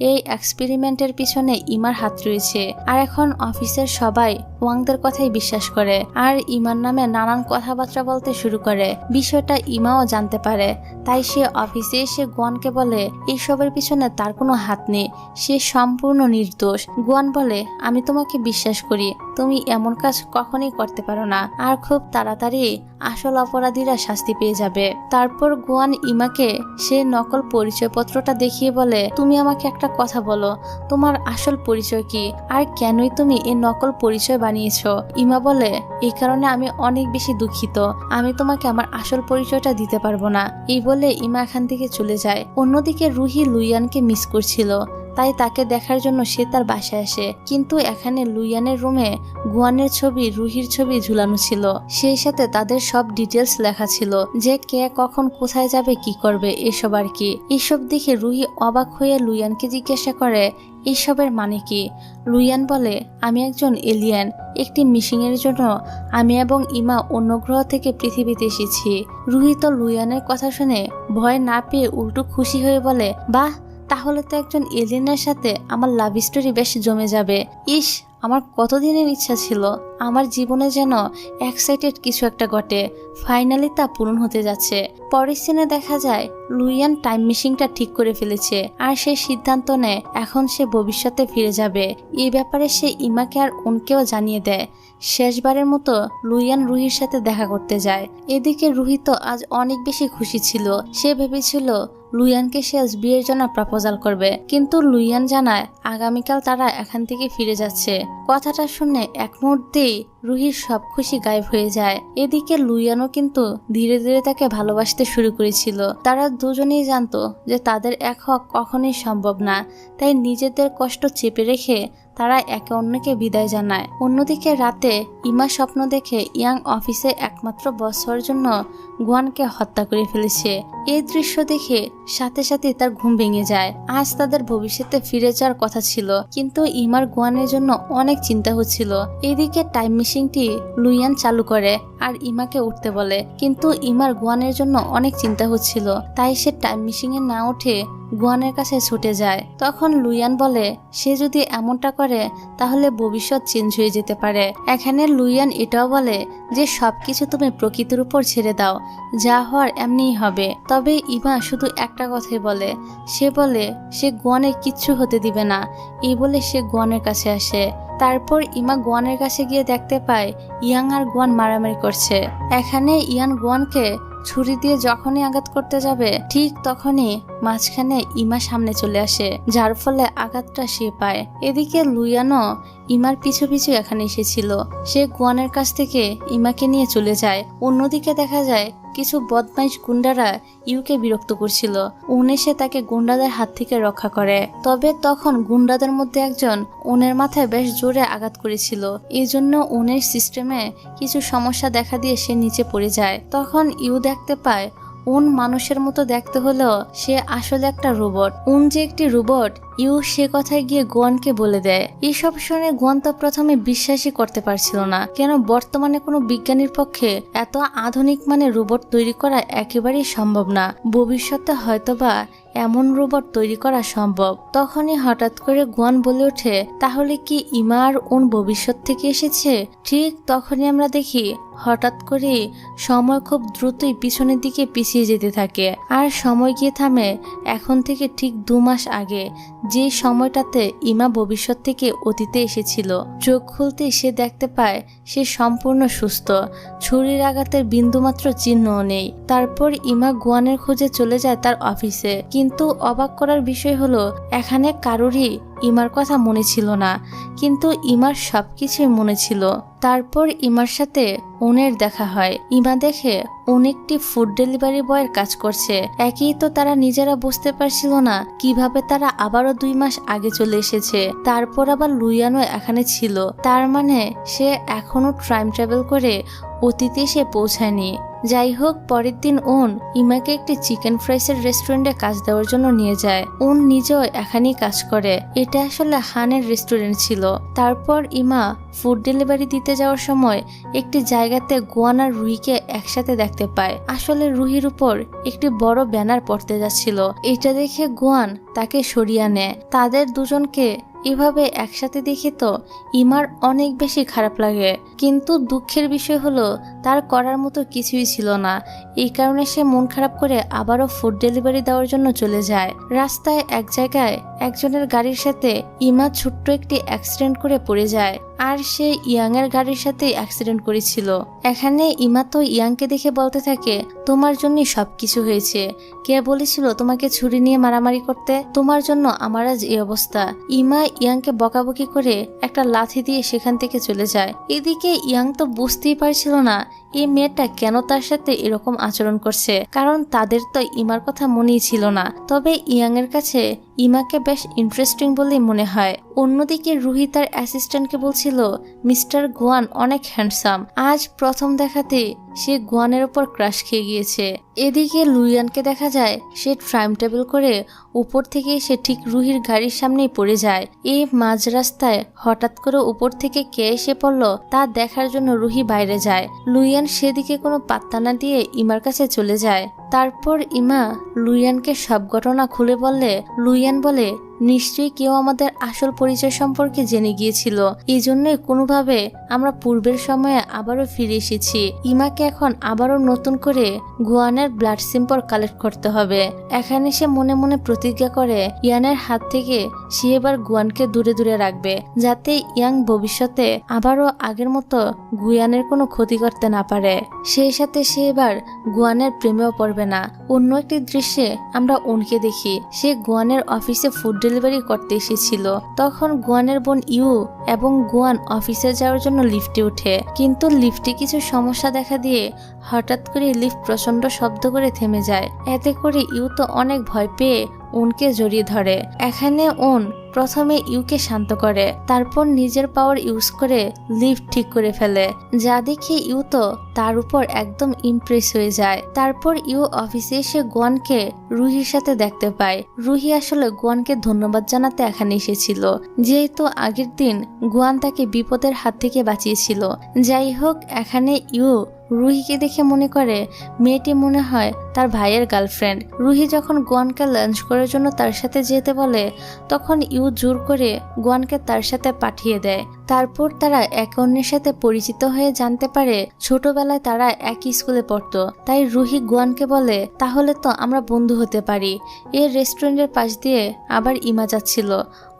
S1: এই এক্সপেরিমেন্টের পিছনে ইমার হাত রয়েছে। আর এখন অফিসের সবাই ওয়াংদের কথাই বিশ্বাস করে আর ইমার নামে নানান কথাবার্তা বলতে শুরু করে। বিষয়টা ইমাও জানতে পারে, তাই সে অফিসে এসে গুয়ানকে বলে এইসবের পিছনে তার কোনো হাত নেই, সে সম্পূর্ণ নির্দোষ। গুয়ান বলে, আমি তোমাকে বিশ্বাস করি, তুমি এমন কাজ কখনোই করতে পারো না, আর খুব তাড়াতাড়ি আসল অপরাধীরা শাস্তি পেয়ে যাবে। তারপর গুয়ান ইমাকে সে নকল পরিচয়পত্রটা দেখিয়ে বলে, তুমি আমাকে একটা কথা বলো, তোমার আসল পরিচয় কি, আর কেনই তুমি এই নকল পরিচয় বানিয়েছো? ইমা বলে, এই কারণে আমি অনেক বেশি দুঃখিত, আমি তোমাকে আমার আসল পরিচয়টা দিতে পারবো না। এই বলে ইমা এখান থেকে চলে যায়। অন্যদিকে রুহি লুইয়ানকে মিস করছিল, তাই তাকে দেখার জন্য সে তার বাসায় আসে। কিন্তু এখানে লুইয়ানের রুমে গুয়ানের ছবি, রুহির ছবি ঝুলানো ছিল, সেই সাথে তাদের সব ডিটেলস লেখা ছিল, যে কে কখন কোথায় যাবে কি করবে এসব আর কি। এসব দেখে রুহি অবাক হয়ে লুইয়ানকে জিজ্ঞাসা করে এসবের মানে কি। লুইয়ান বলে, আমি একজন এলিয়েন, একটি মিশিং এর জন্য আমি এবং ইমা অন্য গ্রহ থেকে পৃথিবীতে এসেছি। রুহি তো লুইয়ানের কথা শুনে ভয় না পেয়ে উল্টো খুশি হয়ে বলে, বাহ, তাহলে তো একজন এলিয়েনের সাথে আমার লাভ স্টোরি বেশ জমে যাবে। ইস, আমার কতদিনের ইচ্ছা ছিল আমার জীবনে যেন এক্সাইটেড কিছু একটা ঘটে, ফাইনালি তা পূরণ হতে যাচ্ছে। পরের সিনে দেখা যায় লুইয়ান টাইম মেশিনটা ঠিক করে ফেলেছে আর সে সিদ্ধান্ত নেয় এখন সে ভবিষ্যতে ফিরে যাবে। এই ব্যাপারে সে ইমাকে আর ওনকেও জানিয়ে দেয়। শেষবারের মতো লুইয়ান রুহির সাথে দেখা করতে যায়। এদিকে রুহি তো আজ অনেক বেশি খুশি ছিল। সে ভেবেছিল লুইয়ানকে সে আজ বিয়ের জন্য প্রপোজাল করবে, কিন্তু লুইয়ান জানায় আগামীকাল তারা এখান থেকে ফিরে যাচ্ছে। কথাটা শুনে এক মুহূর্তেই রুহির সব খুশি গায়েব হয়ে যায়। এদিকে লুইয়ানও কিন্তু ধীরে ধীরে তাকে ভালোবাসতে শুরু করেছিল। তারা দুজনেই জানতো যে তাদের এক হওয়া কখনোই সম্ভব না, তাই নিজেদের কষ্ট চেপে রেখে তারা একে অন্যকে বিদায় জানায়। অন্যদিকে রাতে ইমা স্বপ্ন দেখে ইয়াং অফিসে একমাত্র বস হওয়ার জন্য গুয়ানকে হত্যা করে ফেলেছে। এই দৃশ্য দেখে সাথে সাথে তার ঘুম ভেঙে যায়। আজ তাদের ভবিষ্যতে ফিরে যাওয়ার কথা ছিল, কিন্তু ইমার গুয়ানের জন্য অনেক চিন্তা হচ্ছিল। এদিকে টাইম মেশিনটি লুইয়ান চালু করে আর ইমাকে উঠতে বলে, কিন্তু ইমার গুয়ানের জন্য অনেক চিন্তা হচ্ছিল, তাই সে টাইম মেশিনে না উঠে গুয়ানের কাছে ছুটে যায়। তখন লুইয়ান বলে সে যদি এমনটা করে তাহলে ভবিষ্যৎ চেঞ্জ হয়ে যেতে পারে। এখানে লুইয়ান এটাও বলে যে সবকিছু তুমি প্রকৃতির উপর ছেড়ে দাও, যা হওয়ার এমনিই হবে। তবে ইমা শুধু একটা কথাই বলে, সে বলে সে গুয়ানের কিচ্ছু হতে দিবে না। এই বলে সে গুয়ানের কাছে আসে। তারপর ইমা গুয়ানের কাছে গিয়ে দেখতে পায় ইয়াং আর গুয়ান মারামারি করছে। এখানে ইয়ান গুয়ানকে ছুরি দিয়ে যখনই আঘাত করতে যাবে ঠিক তখনই মাঝখানে ইমা সামনে চলে আসে, যার ফলে আঘাতটা সে পায়। এদিকে লুইয়ানও ইমার পিছু পিছু এখানে এসেছিল। সে গুয়ানের কাছ থেকে ইমাকে নিয়ে চলে যায়। অন্যদিকে দেখা যায় কিছু বদমাইশ গুন্ডারা ইউকে বিরক্ত করছিল। এসে তাকে গুন্ডাদের হাত থেকে রক্ষা করে। তবে তখন গুন্ডাদের মধ্যে একজন ওনের মাথায় বেশ জোরে আঘাত করেছিল। এই জন্য ওনের সিস্টেমে কিছু সমস্যা দেখা দিয়ে সে নিচে পড়ে যায়। তখন ইউ দেখতে পায় মানুষের মতো দেখতে হলেও সে আসলে একটা রোবট। যে একটি রোবট ইউ সে কথায় গিয়ে গোয়ানকে বলে দেয়। এইসব শুনে গোয়ান তো প্রথমে বিশ্বাসই করতে পারছিল না, কেন বর্তমানে কোনো বিজ্ঞানীর পক্ষে এত আধুনিক মানের রোবট তৈরি করা একেবারেই সম্ভব না। ভবিষ্যতে হয়তোবা এমন রোবট তৈরি করা সম্ভব। তখনই হঠাৎ করে গোয়ান বলে ওঠে, তাহলে কি ইমা আর ভবিষ্যৎ থেকে এসেছে? ঠিক তখনই আমরা দেখি হঠাৎ করে সময় খুব দ্রুতই পিছনের দিকে পিছিয়ে যেতে থাকে, আর সময় গিয়ে থামে এখন থেকে ঠিক 2 মাস আগে, যে সময়টাতে ইমা ভবিষ্যৎ থেকে অতীতে এসেছিল। চোখ খুলতে সে দেখতে পায় সে সম্পূর্ণ সুস্থ, ছুরির আঘাতের বিন্দুমাত্র চিহ্নও নেই। তারপর ইমা গুয়ানের খোঁজে চলে যায় তার অফিসে, কিন্তু অবাক করার বিষয় হলো এখানে কারোরই ইমার কথা মনে ছিল না, কিন্তু ইমার সবকিছুই মনে ছিল। তারপর ইমার সাথে ওনের দেখা হয়। ইমা দেখে একটি ফুড ডেলিভারি বয়ের কাজ করছে। একই তো তারা নিজেরা বুঝতে পারছিল না কিভাবে তারা আবারও 2 মাস আগে চলে এসেছে। তারপর আবার লুইয়ানো এখানে ছিল, তার মানে সে এখনো টাইম ট্রাভেল করে অতীতে সে পৌঁছায়নি। যাই হোক, পরের দিন ইমাকে একটি চিকেন ফ্রাইসের রেস্টুরেন্টে কাজ দেওয়ার জন্য নিয়ে যায়। নিজেও এখানেই কাজ করে। এটা আসলে হানের রেস্টুরেন্ট ছিল। তারপর ইমা ফুড ডেলিভারি দিতে যাওয়ার সময় একটি জায়গাতে গোয়ান আর রুহিকে একসাথে দেখতে পায়। আসলে রুহির উপর একটি বড় ব্যানার পড়তে যাচ্ছিল। এটা দেখে গোয়ান তাকে সরিয়ে নেয়। তাদের দুজনকে এভাবে একসাথে দেখে তো ইমার অনেক বেশি খারাপ লাগে, কিন্তু দুঃখের বিষয় হলো তার করার মতো কিছুই ছিল না। এই কারণে সে মন খারাপ করে আবারও ফুড ডেলিভারি দেওয়ার জন্য চলে যায়। রাস্তায় এক জায়গায় একজনের গাড়ির সাথে ইমা ছোট্ট একটি অ্যাক্সিডেন্ট করে পড়ে যায়, আর সে ইয়াং এর গাড়ির সাথে অ্যাক্সিডেন্ট করেছিল। এখানে ইমা তো ইয়াংকে দেখে বলতে থাকে, তোমার জন্যই সবকিছু হয়েছে। কে বলেছিল তোমাকে ছুরি নিয়ে মারামারি করতে? তোমার জন্য আমার আজ এই অবস্থা। ইমা ইয়াংকে বকাবকি করে একটা লাথি দিয়ে সেখান থেকে চলে যায়। এদিকে ইয়াং তো বুঝতেই পারছিল না এই মেয়েটা কেন তার সাথে এরকম আচরণ করছে, কারণ তাদের তো ইমার কথা মনেই ছিল না। তবে ইয়াং এর কাছে ইমাকে বেশ ইন্টারেস্টিং বলেই মনে হয়। অন্যদিকে রুহি তার অ্যাসিস্ট্যান্টকে বলছিল, মিস্টার গুয়ান অনেক হ্যান্ডসাম। আজ প্রথম দেখাতে সে গুয়ানের উপর ক্রাশ খেয়ে গিয়েছে। এদিকে লুইয়ানকে দেখা যায় সে টাইম টেবিল করে উপর থেকে সে ঠিক রুহির গাড়ির সামনেই পড়ে যায়। এই মাঝ রাস্তায় হঠাৎ করে উপর থেকে কে এসে পড়লো তা দেখার জন্য রুহি বাইরে যায়। লুইয়ান সেদিকে কোনো পাত্তা না দিয়ে ইমার কাছে চলে যায়। তারপর ইমা লুইয়ানকে সব ঘটনা খুলে বললে লুইয়ান বলে, নিশ্চয়ই কেউ আমাদের আসল পরিচয় সম্পর্কে জেনে গিয়েছিল, এই জন্যই কোনোভাবে আমরা পূর্বের সময়ে আবারও ফিরে এসেছি। ইমা ইয়াংকে এখন আবারও নতুন করে গুয়ানের ব্লাড স্যাম্পল কালেক্ট করতে হবে। এখানে সে মনে মনে প্রতিজ্ঞা করে ইয়ানের হাত থেকে সে এবার গুয়ানকে দূরে দূরে রাখবে, যাতে ইয়াং ভবিষ্যতে আবারও আগের মতো গুয়ানের কোনো ক্ষতি করতে না পারে। সেই সাথে সে এবার গুয়ানের প্রেমেও পড়বে না। অন্য একটি দৃশ্যে আমরা উনকে দেখি, সে গুয়ানের অফিসে ফুড ডেলিভারি করতে এসেছিল। তখন গুয়ানের বোন ইউ এবং গুয়ান অফিসে যাওয়ার জন্য লিফটে উঠে, কিন্তু লিফটে কিছু সমস্যা দেখা দিয়ে হঠাৎ করে লিফট প্রচন্ড শব্দ করে থেমে যায়। এতে করে ইউ তো অনেক ভয় পেয়ে উনকে জড়িয়ে ধরে। এখানে উন প্রথমে ইউকে শান্ত করে, তারপর নিজের পাওয়ার ইউজ করে লিফট ঠিক করে ফেলে, যা দেখে ইউ তো তার উপর একদম ইমপ্রেস হয়ে যায়। তারপর ইউ অফিসে এসে গুয়ানকে রুহির সাথে দেখতে পায়। রুহি আসলে গুয়ানকে ধন্যবাদ জানাতে এখানে এসেছিল, যেহেতু আগের দিন গুয়ান তাকে বিপদের হাত থেকে বাঁচিয়েছিল। যাই হোক, এখানে ইউ রুহিকে দেখে মনে করে মেয়েটি মনে হয় তার ভাইয়ের গার্লফ্রেন্ড। রুহি যখন গুয়ানকে লাঞ্চ করার জন্য তার সাথে যেতে বলে, তখন ইউ জোর করে গুয়ানকে তার সাথে পাঠিয়ে দেয়। তারপর তারা একে অন্যের সাথে পরিচিত হয়ে জানতে পারে ছোটবেলায় তারা একই স্কুলে পড়তো। তাই রুহি গুয়ানকে বলে, তাহলে তো আমরা বন্ধু হতে পারি। এর রেস্টুরেন্টের পাশ দিয়ে আবার ইমা যাচ্ছিল।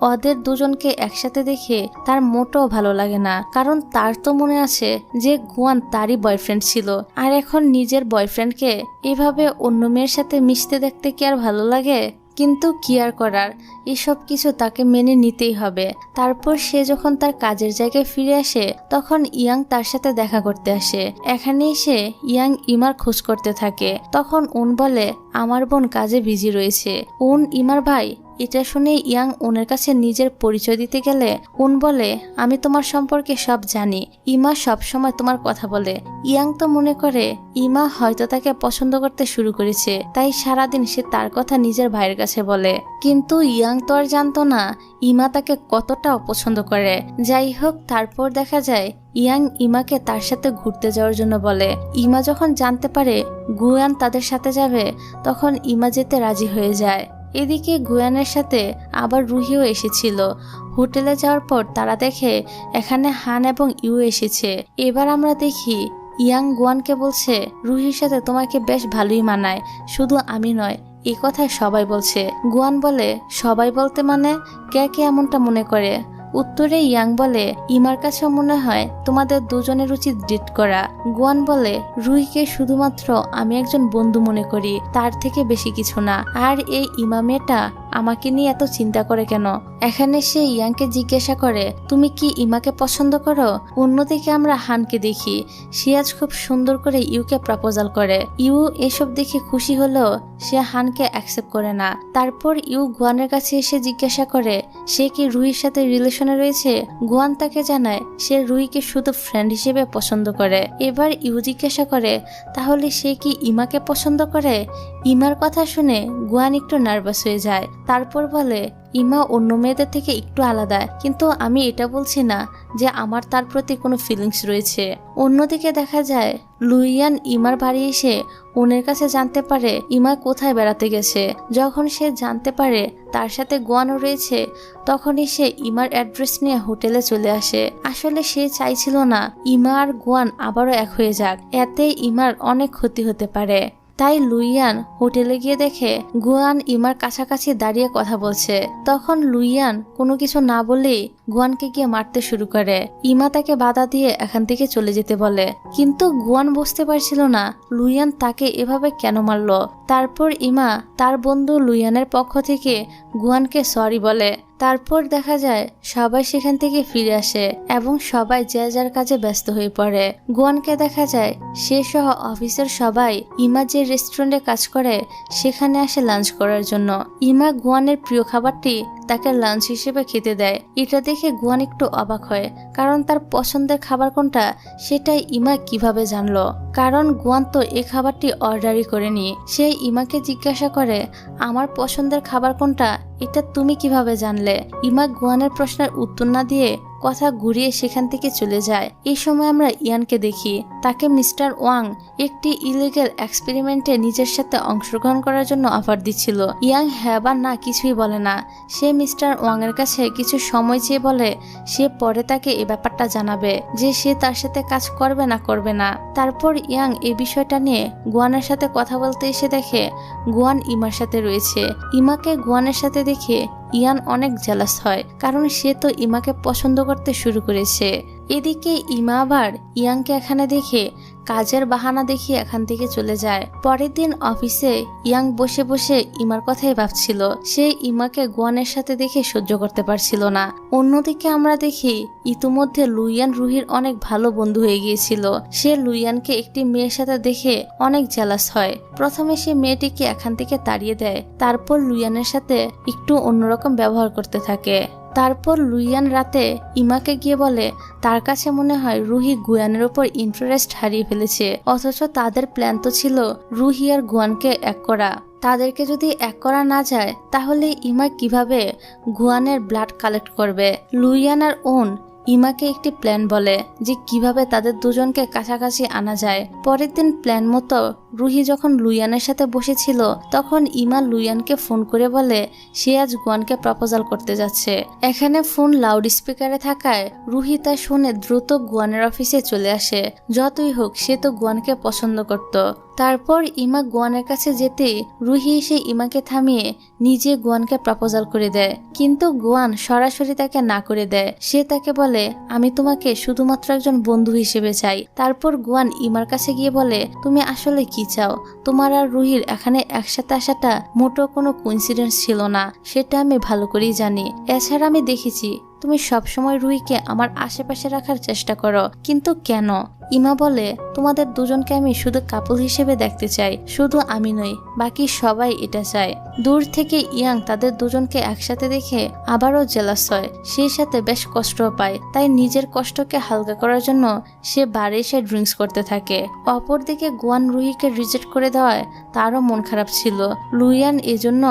S1: ওদের দুজনকে একসাথে দেখে তার মোটেও ভালো লাগে না, কারণ তার তো মনে আছে যে গুয়ান তারই বয়ফ্রেন্ড ছিল, আর এখন নিজের বয়ফ্রেন্ডকে এভাবে অন্য মেয়ের সাথে মিশতে দেখতে কি আর ভালো লাগে? কিন্তু কি আর করার, এসব কিছু তাকে মেনে নিতেই হবে। তারপর সে যখন তার কাজের জায়গায় ফিরে আসে, তখন ইয়াং তার সাথে দেখা করতে আসে। এখানে এসে ইয়াং ইমার খোঁজ করতে থাকে। তখন উন বলে, আমার বোন কাজে বিজি রয়েছে। উন ইমার ভাই। এটা শুনে ইয়াং উনের কাছে নিজের পরিচয় দিতে গেলে উন বলে, আমি তোমার সম্পর্কে সব জানি। ইমা সব সময় তোমার কথা বলে। ইয়াং তো মনে করে ইমা হয়তো তাকে পছন্দ করতে শুরু করেছে, তাই সারাদিন সে তার কথা নিজের ভাইয়ের কাছে বলে। কিন্তু ইয়াং তো আর জানতো না ইমা তাকে কতটা অপছন্দ করে। যাই হোক, তারপর দেখা যায় ইয়াং ইমাকে তার সাথে ঘুরতে যাওয়ার জন্য বলে। ইমা যখন জানতে পারে গুয়ান তাদের সাথে যাবে, তখন ইমা যেতে রাজি হয়ে যায়। এদিকে গুয়ানের সাথে আবার রুহিও এসেছিল। হোটেলে যাওয়ার পর তারা দেখে এখানে হান এবং ইউ এসেছে। এবার আমরা দেখি ইয়াং গুয়ানকে বলছে, রুহির সাথে তোমাকে বেশ ভালোই মানায়, শুধু আমি নয়, এই কথায় সবাই বলছে। গুয়ান বলে, সবাই বলতে মানে কে কে এমনটা মনে করে? উত্তরে ইয়াং বলে, ইমার কাছে মনে হয় তোমাদের দুজনের উচিত ডেট করা। গুয়ান বলে, রুহিকে শুধুমাত্র আমি একজন বন্ধু মনে করি, তার থেকে বেশি কিছু না। আর এই ইমা মেয়েটা আমাকে নিয়ে এত চিন্তা করে কেন? এখানে সে ইয়াংকে জিজ্ঞাসা করে, তুমি কি ইমাকে পছন্দ করো? অন্যদিকে আমরা হানকে দেখি, সে আজ খুব সুন্দর করে ইউকে প্রপোজাল করে। ইউ এসব দেখে খুশি হলেও সে হানকে অ্যাকসেপ্ট করে না। তারপর ইউ গুয়ানের কাছে এসে জিজ্ঞাসা করে সে কি রুহির সাথে রিলেশনে রয়েছে। গুয়ান তাকে জানায় সে রুহিকে শুধু ফ্রেন্ড হিসেবে পছন্দ করে। এবার ইউ জিজ্ঞাসা করে, তাহলে সে কি ইমাকে পছন্দ করে? ইমার কথা শুনে গুয়ান একটু নার্ভাস হয়ে যায়। তারপর বলে, ইমা অন্য মেয়েদের থেকে একটু আলাদা, কিন্তু আমি এটা বলছি না যে আমার তার প্রতি কোনো ফিলিংস রয়েছে। অন্যদিকে দেখা যায় লুইয়ান ইমার বাড়ি এসে উনের কাছে জানতে পারে ইমা কোথায় বেড়াতে গেছে। যখন সে জানতে পারে তার সাথে গুয়ানও রয়েছে, তখনই সে ইমার অ্যাড্রেস নিয়ে হোটেলে চলে আসে। আসলে সে চাইছিল না ইমা আর গুয়ান আবারও এক হয়ে যাক, এতে ইমার অনেক ক্ষতি হতে পারে। তাই লুইয়ান হোটেলে গিয়ে দেখে গুয়ান ইমার কাছাকাছি দাঁড়িয়ে কথা বলছে। তখন লুইয়ান কোনো কিছু না বলেই গুয়ানকে গিয়ে মারতে শুরু করে। ইমা তাকে বাধা দিয়ে এখান থেকে চলে যেতে বলে, কিন্তু গুয়ান বুঝতে পারছিল না লুইয়ান তাকে এভাবে কেন মারলো। তারপর ইমা তার বন্ধু লুইয়ানের পক্ষ থেকে গুয়ানকে সরি বলে। তারপর দেখা যায় সবাই সেখান থেকে ফিরে আসে এবং সবাই যে যার কাজে ব্যস্ত হয়ে পড়ে। গুয়ানকে দেখা যায় সে সহ অফিসের সবাই ইমা যে রেস্টুরেন্টে কাজ করে সেখানে আসে লাঞ্চ করার জন্য। ইমা গুয়ানের প্রিয় খাবারটি তাকে লাঞ্চ হিসেবে খেতে দেয়। এটা দেখে গুয়ান একটু অবাক হয়, কারণ তার পছন্দের খাবার কোনটা সেটাই ইমা কিভাবে জানলো, কারণ গুয়ান তো এই খাবারটি অর্ডারই করেনি। সে ইমাকে জিজ্ঞাসা করে, আমার পছন্দের খাবার কোনটা, এটা তুমি কিভাবে জানলে? ইমা গুয়ানের প্রশ্নের উত্তর না দিয়ে কথা ঘুরিয়ে সেখান থেকে চলে যায়। এই সময় আমরা ইয়ানকে দেখি, তাকে মিস্টার ওয়াং একটি ইলিগ্যাল এক্সপেরিমেন্টে নিজের সাথে অংশগ্রহণ করার জন্য অফার দিচ্ছিল। ইয়াং হ্যাঁ বা না কিছুই বলে না। সে মিস্টার ওয়াং এর কাছে কিছু সময় চেয়ে বলে সে পরে তাকে এই ব্যাপারটা জানাবে যে সে তার সাথে কাজ করবে না করবে না। তারপর ইয়াং এই বিষয়টা নিয়ে গুয়ানের সাথে কথা বলতে এসে দেখে গুয়ান ইমার সাথে রয়েছে। ইমাকে গুয়ানের সাথে দেখে ইয়ান অনেক জেলাস হয়, কারণ সে তো ইমাকে পছন্দ করতে শুরু করেছে। এদিকে ইমা আবার ইয়াংকে এখানে দেখে কাজের বাহানা দেখিয়ে এখান থেকে চলে যায়। পরের দিন অফিসে ইয়াং বসে বসে ইমার কথাই ভাবছিল। সে ইমাকে গুয়ানের সাথে দেখে সহ্য করতে পারছিল না। অন্যদিকে আমরা দেখি ইতিমধ্যে লুইয়ান রুহির অনেক ভালো বন্ধু হয়ে গিয়েছিল। সে লুইয়ানকে একটি মেয়ের সাথে দেখে অনেক জেলাস হয়। প্রথমে সে মেয়েটিকে এখান থেকে তাড়িয়ে দেয়, তারপর লুইয়ানের সাথে একটু অন্যরকম ব্যবহার করতে থাকে। তারপর লুইয়ান রাতে ইমাকে গিয়ে বলে তার কাছে মনে হয় রুহি গুয়ানের উপর ইন্টারেস্ট হারিয়ে ফেলেছে, অথচ তাদের প্ল্যান তো ছিল রুহি আর গুয়ানকে এক করা। তাদেরকে যদি এক করা না যায় তাহলে ইমা কিভাবে গুয়ানের ব্লাড কালেক্ট করবে। লুইয়ান আর ওন ইমাকে একটি প্ল্যান বলে যে কিভাবে তাদের দুজনকে কাছাকাছি আনা যায়। পরের দিন প্ল্যান মতো রুহি যখন লুইয়ানের সাথে বসেছিল তখন ইমা লুইয়ানকে ফোন করে বলে সে আজ গুয়ানকে প্রপোজাল করতে যাচ্ছে। এখানে ফোন লাউড স্পিকারে থাকায় রুহি তা শুনে দ্রুত গুয়ানের অফিসে চলে আসে। যতই হোক সে তো গুয়ানকে পছন্দ করত। তারপর ইমা গুয়ানের কাছে যেতে রুহি এসে ইমাকে থামিয়ে নিজে গুয়ানকে প্রপোজাল করে দেয়, কিন্তু গুয়ান সরাসরি তাকে না করে দেয়। সে তাকে বলে আমি তোমাকে শুধুমাত্র একজন বন্ধু হিসেবে চাই। তারপর গুয়ান ইমার কাছে গিয়ে বলে তুমি আসলে কি চাও? তোমার আর রুহির এখানে একসাথে আসাটা মোটো কোনো কোইন্সিডেন্স ছিল না, সেটা আমি ভালো করেই জানি। এছাড়া আমি দেখেছি তুমি সবসময় রুহিকে আমার আশেপাশে রাখার চেষ্টা করো, কিন্তু কেন? ইমা বলে তোমাদের দুজনকে আমি শুধু কাপল হিসেবে দেখতে চাই, শুধু আমি নই বাকি সবাই এটা চায়। দূর থেকে ইয়াং তাদের দুজনকে একসাথে দেখে আবারও জেলাস হয়, সেই সাথে বেশ কষ্টও পায়। তাই নিজের কষ্টকে হালকা করার জন্য সে বারে এসে ড্রিঙ্কস করতে থাকে। অপরদিকে গুয়ান রুহিকে রিজেক্ট করে দেওয়ায় তারও মন খারাপ ছিল। লুইয়ান এজন্য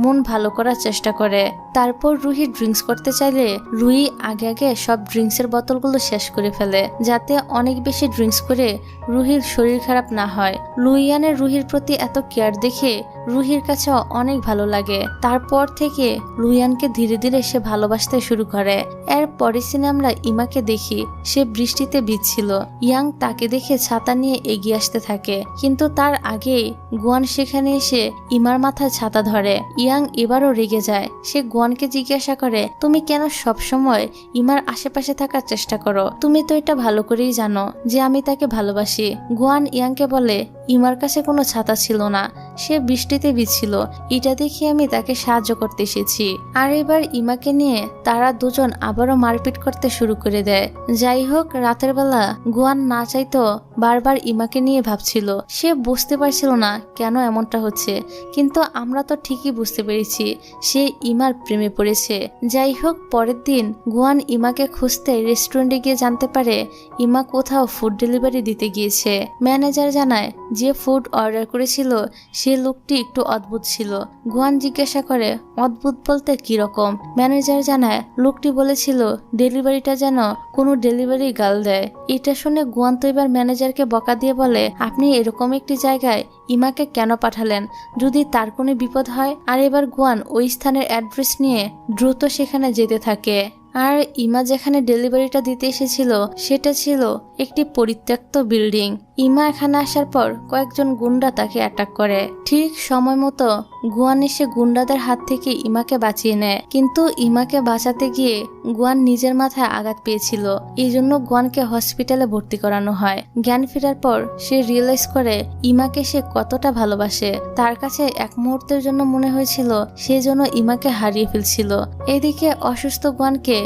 S1: মন ভালো করার চেষ্টা করে। তারপর রুহি ড্রিঙ্কস করতে চাইলে রুহি আগে আগে সব ড্রিঙ্কসের বোতলগুলো শেষ করে ফেলে, যাতে অনেক বেশি ড্রিঙ্কস করে রুহির শরীর খারাপ না হয়। লুইয়ানের রুহির প্রতি এত কেয়ার দেখে রুহির কাছে অনেক ভালো লাগে। তারপর থেকে লুইয়ানকে ধীরে ধীরে সে ভালোবাসতে শুরু করে। এর পরের সিনে আমরা ইমাকে দেখি সে বৃষ্টিতে ভিজছিল। ইয়াং তাকে দেখে ছাতা নিয়ে এগিয়ে আসতে থাকে, কিন্তু তার আগেই গুয়ান সেখানে এসে ইমার মাথায় ছাতা ধরে। ইয়াং এবারও রেগে যায়। সে গুয়ানকে জিজ্ঞাসা করে তুমি কেন সবসময় ইমার আশেপাশে থাকার চেষ্টা করো? তুমি তো এটা ভালো করেই জানো যে আমি তাকে ভালোবাসি। গুয়ান ইয়াংকে বলে ইমার কাছে কোনো ছাতা ছিল না, সে বৃষ্টিতে ভিজছিল, এটা দেখে আমি তাকে সাহায্য করতে এসেছি। আর এবার ইমাকে নিয়ে তারা দুজন আবারও মারপিট করতে শুরু করে দেয়। যাই হোক, রাতের বেলা গুয়ান না চাইতো বারবার ইমাকে নিয়ে ভাবছিল। সে বুঝতে পারছিল না কেন এমনটা হচ্ছে, কিন্তু আমরা তো ঠিকই বুঝতে পেরেছি সে ইমার প্রেমে পড়েছে। যাই হোক, পরের দিন গুয়ান ইমাকে খুঁজতে রেস্টুরেন্টে গিয়ে জানতে পারে ইমা কোথাও ফুড ডেলিভারি দিতে গিয়েছে। ম্যানেজার জানায় যে ফুড অর্ডার করেছিল সে লোকটি একটু অদ্ভুত ছিল। গুয়ান জিজ্ঞাসা করে অদ্ভুত বলতে কিরকম? ম্যানেজার জানায় লোকটি বলেছিল ডেলিভারিটা যেন কোনো ডেলিভারি গার্ল দেয়। এটা শুনে গুয়ান তো এবার ম্যানেজারকে বকা দিয়ে বলে আপনি এরকম একটি জায়গায় ইমাকে কেন পাঠালেন? যদি তার কোনো বিপদ হয়। আর এবার গুয়ান ওই স্থানের অ্যাড্রেস নিয়ে দ্রুত সেখানে যেতে থাকে। আর ইমা যেখানে ডেলিভারিটা দিতে এসেছিল সেটা ছিল একটি পরিত্যক্ত বিল্ডিং। ইমা এখানে আসার পর কয়েকজন গুন্ডা তাকে অ্যাটাক করে। ঠিক সময় মতো গুয়ান এসে গুন্ডাদের হাত থেকে ইমাকে বাঁচিয়ে নেয়, কিন্তু ইমাকে বাঁচাতে গিয়ে গুয়ান নিজের মাথায় আঘাত পেয়েছিল। এই জন্য গুয়ানকে হসপিটালে ভর্তি করানো হয়। জ্ঞান ফেরার পর সে রিয়েলাইজ করে ইমাকে সে কতটা ভালোবাসে। তার কাছে এক মুহূর্তের জন্য মনে হয়েছিল সে যেন ইমাকে হারিয়ে ফেলছিল। এদিকে অসুস্থ গুয়ানকে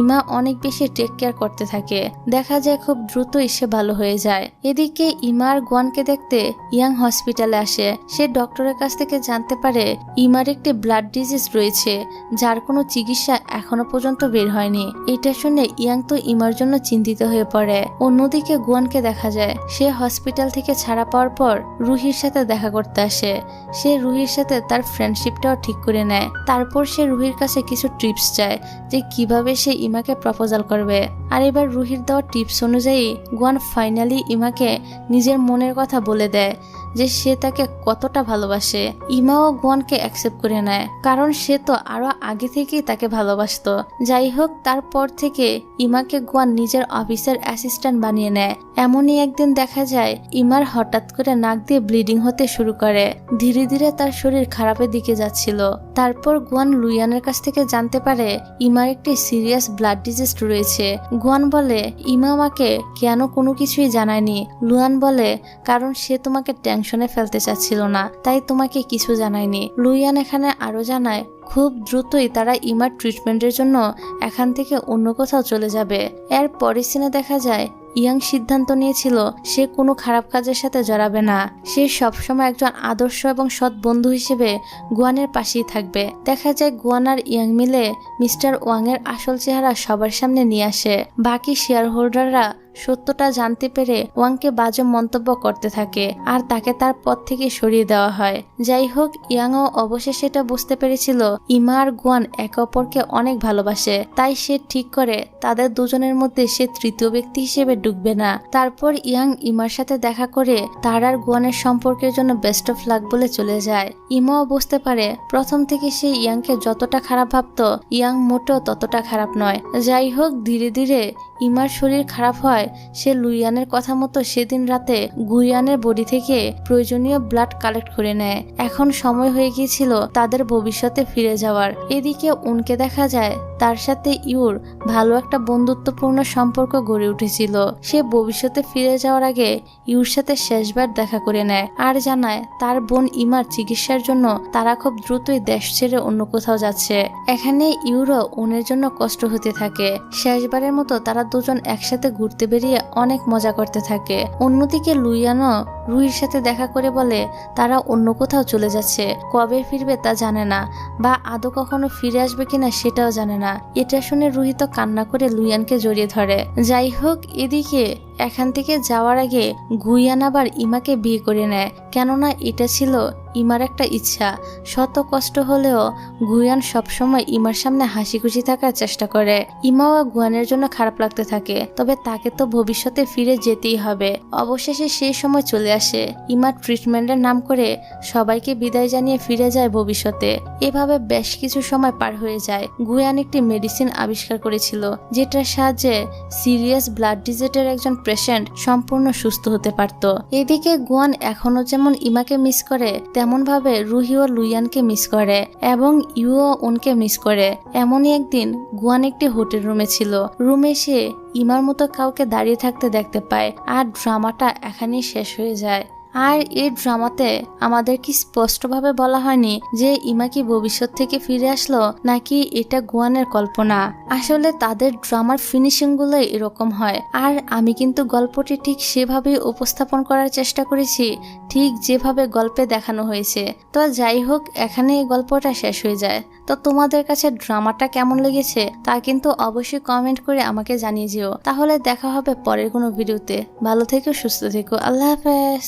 S1: ইমা অনেক বেশি টেক কেয়ার করতে থাকে। দেখা যায় খুব দ্রুতই সে ভালো হয়ে যায়। এদিকে ইমা আর গুয়ানকে দেখতে ইয়াং হসপিটালে আসে। সে ডক্টরের কাছ থেকে জানতে পারে পারে ইমার একটি ব্লাড ডিজিজ রয়েছে, যার কোনো চিকিৎসা এখনো পর্যন্ত বের হয়নি। এটা শুনে ইয়াং তো ইমার জন্য চিন্তিত হয়ে পড়ে। অন্যদিকে গুয়ানকে দেখা যায় সে হসপিটাল থেকে ছাড়া পাওয়ার পর রুহির সাথে দেখা করতে আসে। সে রুহির সাথে তার ফ্রেন্ডশিপটাও ঠিক করে নেয়। তারপর সে রুহির কাছে কিছু টিপস চায় যে কিভাবে সে ইমাকে প্রপোজাল করবে। আর এবার রুহির দেওয়া টিপস অনুযায়ী গুয়ান ফাইনালি ইমাকে নিজের মনের কথা বলে দেয় যে সে তাকে কতটা ভালোবাসে। ইমাও গুয়ানকে অ্যাকসেপ্ট করে নেয়, কারণ সে তো আরো আগে থেকেই তাকে ভালোবাসতো। যাই হোক, তারপর থেকে ইমাকে গুয়ান নিজের অফিসের অ্যাসিস্ট্যান্ট বানিয়ে নেয়। এমনই একদিন দেখা যায় ইমার হঠাৎ করে নাক দিয়ে ব্লিডিং হতে শুরু করে। ধীরে ধীরে তার শরীর খারাপের দিকে যাচ্ছিল। তারপর গুয়ান লুইয়ানের কাছ থেকে জানতে পারে ইমার একটি সিরিয়াস ব্লাড ডিজিজ রয়েছে। গুয়ান বলে ইমা আমাকে কেন কোনো কিছুই জানায়নি। লুয়ান বলে কারণ সে তোমাকে টেনশনে ফেলতে চাচ্ছিল না, তাই তোমাকে কিছু জানায়নি। লুইয়ান এখানে আরো জানায় খুব দ্রুতই তারা ইমার ট্রিটমেন্টের জন্য এখান থেকে অন্য কোথাও চলে যাবে। এর পরের সিনে দেখা যায় ইয়াং সিদ্ধান্ত নিয়েছিল সে কোনো খারাপ কাজের সাথে জড়াবে না। সে সবসময় একজন আদর্শ এবং সৎ বন্ধু হিসেবে গুয়ানের পাশেই থাকবে। দেখা যায় গুয়ান আর ইয়াং মিলে মিস্টার ওয়াং এর আসল চেহারা সবার সামনে নিয়ে আসে। বাকি শেয়ার হোল্ডাররা সত্যটা জানতে পেরে ওয়াংকে বাজে মন্তব্য করতে থাকে আর তাকে তার পদ থেকে সরিয়ে দেওয়া হয়। যাই হোক, ইয়াংও অবশেষে এটা বুঝতে পেরেছিল ইমা আর গুয়ান একে অপরকে অনেক ভালোবাসে, তাই সে ঠিক করে তাদের দুজনের মধ্যে সে তৃতীয় ব্যক্তি হিসেবে ঢুকবে না। তারপর ইয়াং ইমার সাথে দেখা করে তার আর গুয়ানের সম্পর্কের জন্য বেস্ট অফ লাক বলে চলে যায়। ইমাও বুঝতে পারে প্রথম থেকে সে ইয়াংকে যতটা খারাপ ভাবতো ইয়াং মোটেও ততটা খারাপ নয়। যাই হোক, ধীরে ধীরে ইমার শরীর খারাপ হয়। সে লুইয়ানের কথা মতো সেদিন রাতে গুইয়ানের বডি থেকে প্রয়োজনীয় ব্লাড কালেক্ট করে নেয়। এখন সময় হয়ে গিয়েছিল তাদের ভবিষ্যতে ফিরে যাওয়ার। এদিকে উনকে দেখা যায় তার সাথে ইউর ভালো একটা বন্ধুত্বপূর্ণ সম্পর্ক গড়ে উঠেছিল। সে ভবিষ্যতে ফিরে যাওয়ার আগে ইউর সাথে শেষবার দেখা করে নেয় আর জানায় তার বোন ইমার চিকিৎসার জন্য তারা খুব দ্রুতই দেশ ছেড়ে অন্য কোথাও যাচ্ছে। এখানে ইউরও উনের জন্য কষ্ট হতে থাকে। শেষবারের মতো তারা দুজন একসাথে ঘুরতে বেরিয়ে অনেক মজা করতে থাকে। অন্যদিকে লুইয়ানও রুহির সাথে দেখা করে বলে তারা অন্য কোথাও চলে যাচ্ছে, কবে ফিরবে তা জানে না, বা আদৌ কখনো ফিরে আসবে কিনা সেটাও জানে না। এটা শুনে রুহি তো কান্না করে লুইয়ানকে জড়িয়ে ধরে। যাই হোক, এদিকে এখান থেকে যাওয়ার আগে গুইয়ান আবার ইমাকে বিয়ে করে নেয়, কেননা এটা ছিল ইমার একটা ইচ্ছা। শত কষ্ট হলেও গুয়ান সবসময় ইমার সামনে হাসি খুশি থাকার চেষ্টা করে। ইমাও গুয়ানের জন্য খারাপ লাগতে থাকে, তবে তাকে তো ভবিষ্যতে ফিরে যেতেই হবে। অবশেষে সেই সময় চলে আসে। ইমার ট্রিটমেন্টের নাম করে সবাইকে বিদায় জানিয়ে ফিরে যায় ভবিষ্যতে। এভাবে বেশ কিছু সময় পার হয়ে যায়। গুয়ান একটি মেডিসিন আবিষ্কার করেছিল যেটার সাহায্যে সিরিয়াস ব্লাড ডিজিজের একজন পেশেন্ট সম্পূর্ণ সুস্থ হতে পারত। এদিকে গুয়ান এখনো যেমন ইমাকে মিস করে তেমন ভাবে রুহি ও লুইয়ানকে মিস করে এবং ইউও উনকে মিস করে। এমনই একদিন গুয়ান একটি হোটেল রুমে ছিল। রুমে সে ইমার মতো কাউকে দাঁড়িয়ে থাকতে দেখতে পায় আর ড্রামাটা এখানেই শেষ হয়ে যায়। আর এই ড্রামাতে আমাদের কি স্পষ্টভাবে বলা হয়নি যে ইমা কি ভবিষ্যৎ থেকে ফিরে আসলো নাকি এটা গুয়ানের কল্পনা। আসলে তাদের ড্রামার ফিনিশিং গুলোই এরকম হয়। আর আমি কিন্তু গল্পটি ঠিক সেভাবেই উপস্থাপন করার চেষ্টা করেছি, ঠিক যেভাবে গল্পে দেখানো হয়েছে। তো যাই হোক, এখানে এই গল্পটা শেষ হয়ে যায়। তো তোমাদের কাছে ড্রামাটা কেমন লেগেছে তা কিন্তু অবশ্যই কমেন্ট করে আমাকে জানিয়ে যেও। তাহলে দেখা হবে পরের কোনো ভিডিওতে। ভালো থেকো, সুস্থ থেকো, আল্লাহ হাফেজ।